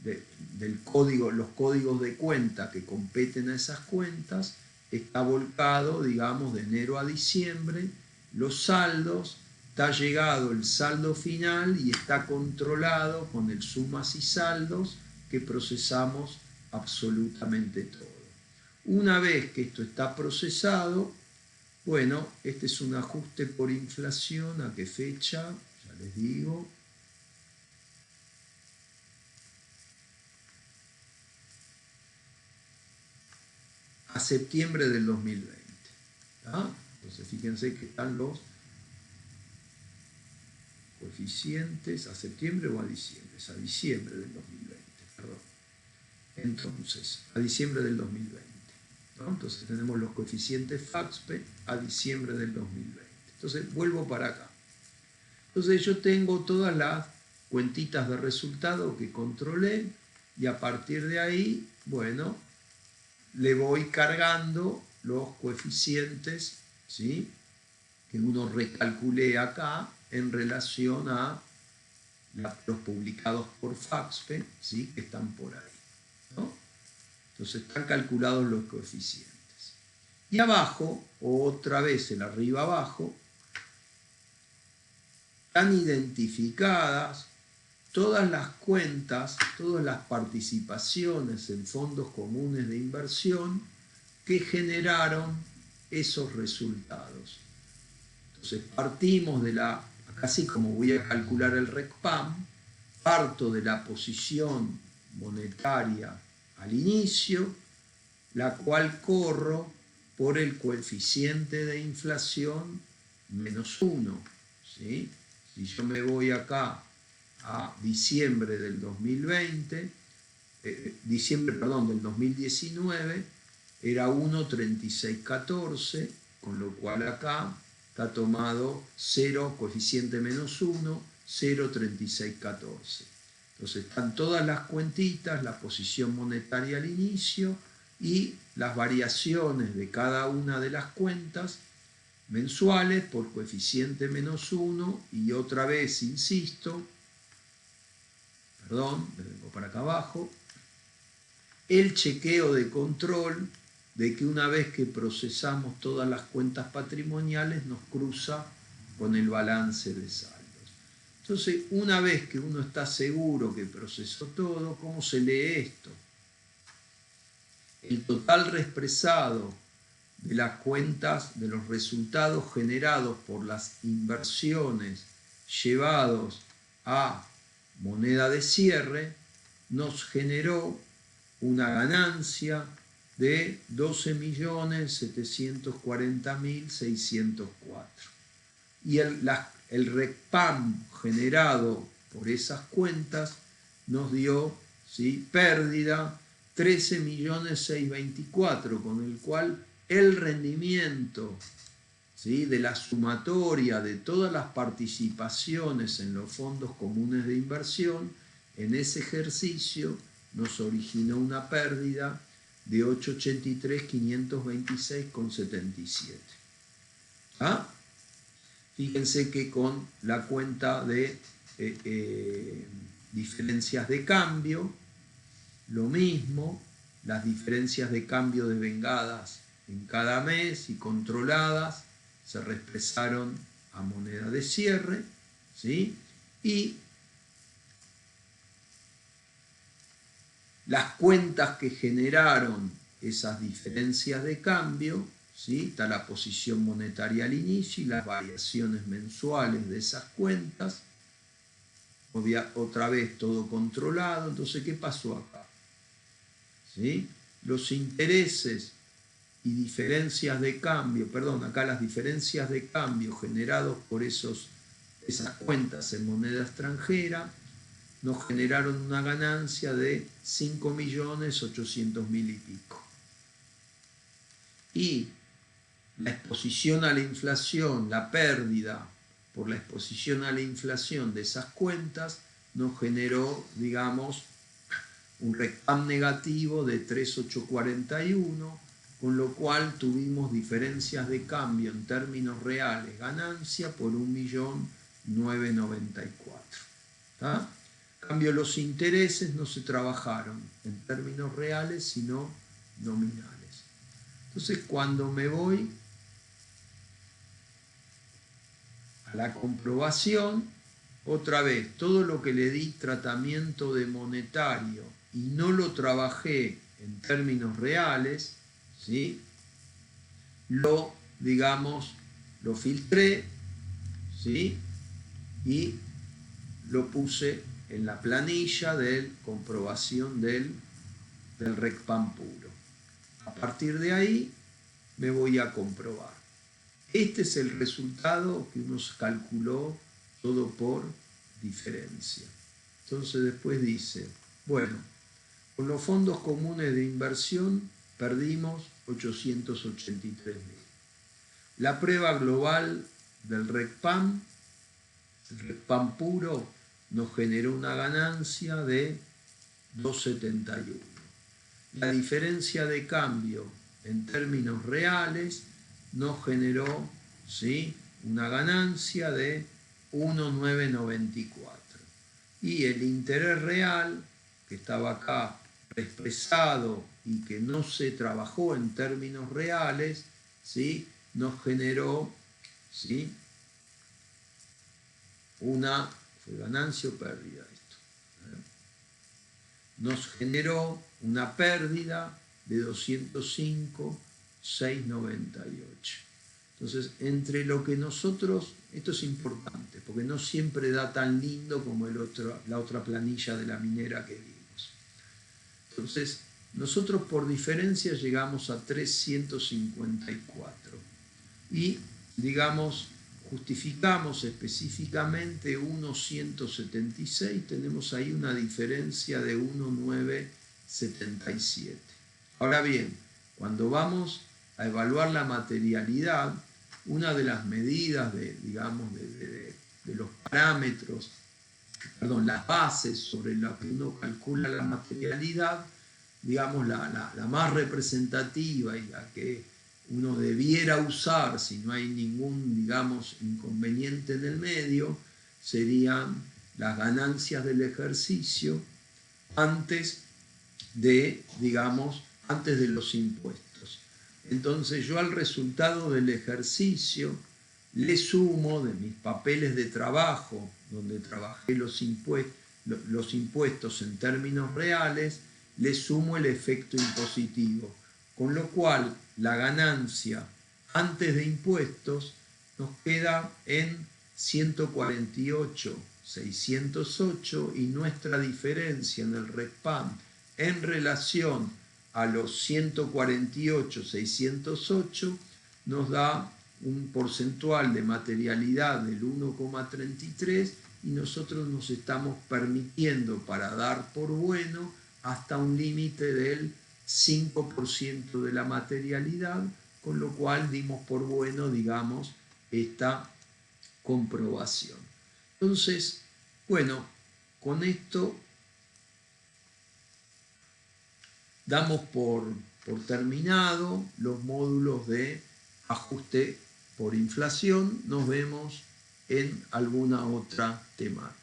del código, los códigos de cuenta que competen a esas cuentas, está volcado, digamos, de enero a diciembre, los saldos, está llegado el saldo final y está controlado con el sumas y saldos que procesamos absolutamente todo. Una vez que esto está procesado, bueno, este es un ajuste por inflación, ¿a qué fecha? Ya les digo. A septiembre del 2020. ¿Ah? Entonces fíjense que están los coeficientes a septiembre o a diciembre. Es a diciembre del 2020, perdón. Entonces, a diciembre del 2020. ¿No? Entonces tenemos los coeficientes FAXPE a diciembre del 2020. Entonces vuelvo para acá. Entonces yo tengo todas las cuentitas de resultado que controlé y a partir de ahí, bueno, le voy cargando los coeficientes, ¿sí? Que uno recalcule acá en relación a los publicados por FAXPE, ¿sí? Que están por ahí, ¿no? Entonces están calculados los coeficientes. Y abajo, otra vez el arriba abajo, están identificadas todas las cuentas, todas las participaciones en fondos comunes de inversión que generaron esos resultados. Entonces partimos de la, casi como voy a calcular el RECPAM, parto de la posición monetaria al inicio, la cual corro por el coeficiente de inflación -1, ¿sí? Si yo me voy acá a diciembre del 2020, del 2019, era 1,3614, con lo cual acá está tomado 0, coeficiente -1, 0,3614. Entonces están todas las cuentitas, la posición monetaria al inicio y las variaciones de cada una de las cuentas mensuales por coeficiente -1 y otra vez, insisto, me vengo para acá abajo, el chequeo de control de que una vez que procesamos todas las cuentas patrimoniales nos cruza con el balance de saldos. Entonces, una vez que uno está seguro que procesó todo, ¿cómo se lee esto? El total reexpresado de las cuentas, de los resultados generados por las inversiones llevados a moneda de cierre, nos generó una ganancia de 12.740.604. Y el RECPAM generado por esas cuentas nos dio, ¿sí?, pérdida 13.624.000, con el cual el rendimiento, ¿sí?, de la sumatoria de todas las participaciones en los fondos comunes de inversión en ese ejercicio nos originó una pérdida de 883.526,77. ¿Ah? Fíjense que con la cuenta de diferencias de cambio, lo mismo, las diferencias de cambio devengadas en cada mes y controladas se reexpresaron a moneda de cierre, ¿sí? Y las cuentas que generaron esas diferencias de cambio, ¿sí?, está la posición monetaria al inicio y las variaciones mensuales de esas cuentas, otra vez todo controlado. Entonces, ¿qué pasó acá? ¿Sí? Los intereses y diferencias de cambio, acá las diferencias de cambio generados por esas cuentas en moneda extranjera nos generaron una ganancia de 5.800.000 y pico. Y la exposición a la inflación, la pérdida por la exposición a la inflación de esas cuentas nos generó, digamos, un RECPAM negativo de 3.841, con lo cual tuvimos diferencias de cambio en términos reales, ganancia por 1.994.000. ¿Tá? En cambio, los intereses no se trabajaron en términos reales, sino nominales. Entonces, cuando me voy a la comprobación, otra vez, todo lo que le di tratamiento de monetario y no lo trabajé en términos reales, ¿sí?, lo filtré, ¿sí?, y lo puse en la planilla de comprobación del RECPAM puro. A partir de ahí me voy a comprobar. Este es el resultado que uno calculó todo por diferencia. Entonces después dice, bueno, con los fondos comunes de inversión perdimos 883.000. La prueba global del RECPAM, el RECPAM puro, nos generó una ganancia de 271. La diferencia de cambio en términos reales nos generó, ¿sí?, una ganancia de 1.994. Y el interés real, que estaba acá expresado y que no se trabajó en términos reales, ¿sí? Nos generó, ¿sí? ¿Fue ganancia o pérdida esto? Nos generó una pérdida de 205,698. Entonces, entre lo que nosotros, esto es importante, porque no siempre da tan lindo como la otra planilla de la minera que vimos. Entonces, nosotros por diferencia llegamos a 354 y, digamos, justificamos específicamente 1,176, tenemos ahí una diferencia de 1,977. Ahora bien, cuando vamos a evaluar la materialidad, una de las medidas de los parámetros, las bases sobre las que uno calcula la materialidad, digamos, la más representativa y la que uno debiera usar si no hay ningún, digamos, inconveniente en el medio, serían las ganancias del ejercicio antes de los impuestos. Entonces yo al resultado del ejercicio le sumo de mis papeles de trabajo, donde trabajé los impuestos en términos reales, le sumo el efecto impositivo, con lo cual la ganancia antes de impuestos nos queda en 148,608 y nuestra diferencia en el RESPAM en relación a los 148,608 nos da un porcentual de materialidad del 1,33 y nosotros nos estamos permitiendo para dar por bueno hasta un límite del 5% de la materialidad, con lo cual dimos por bueno, digamos, esta comprobación. Entonces, bueno, con esto damos por terminado los módulos de ajuste por inflación. Nos vemos en alguna otra temática.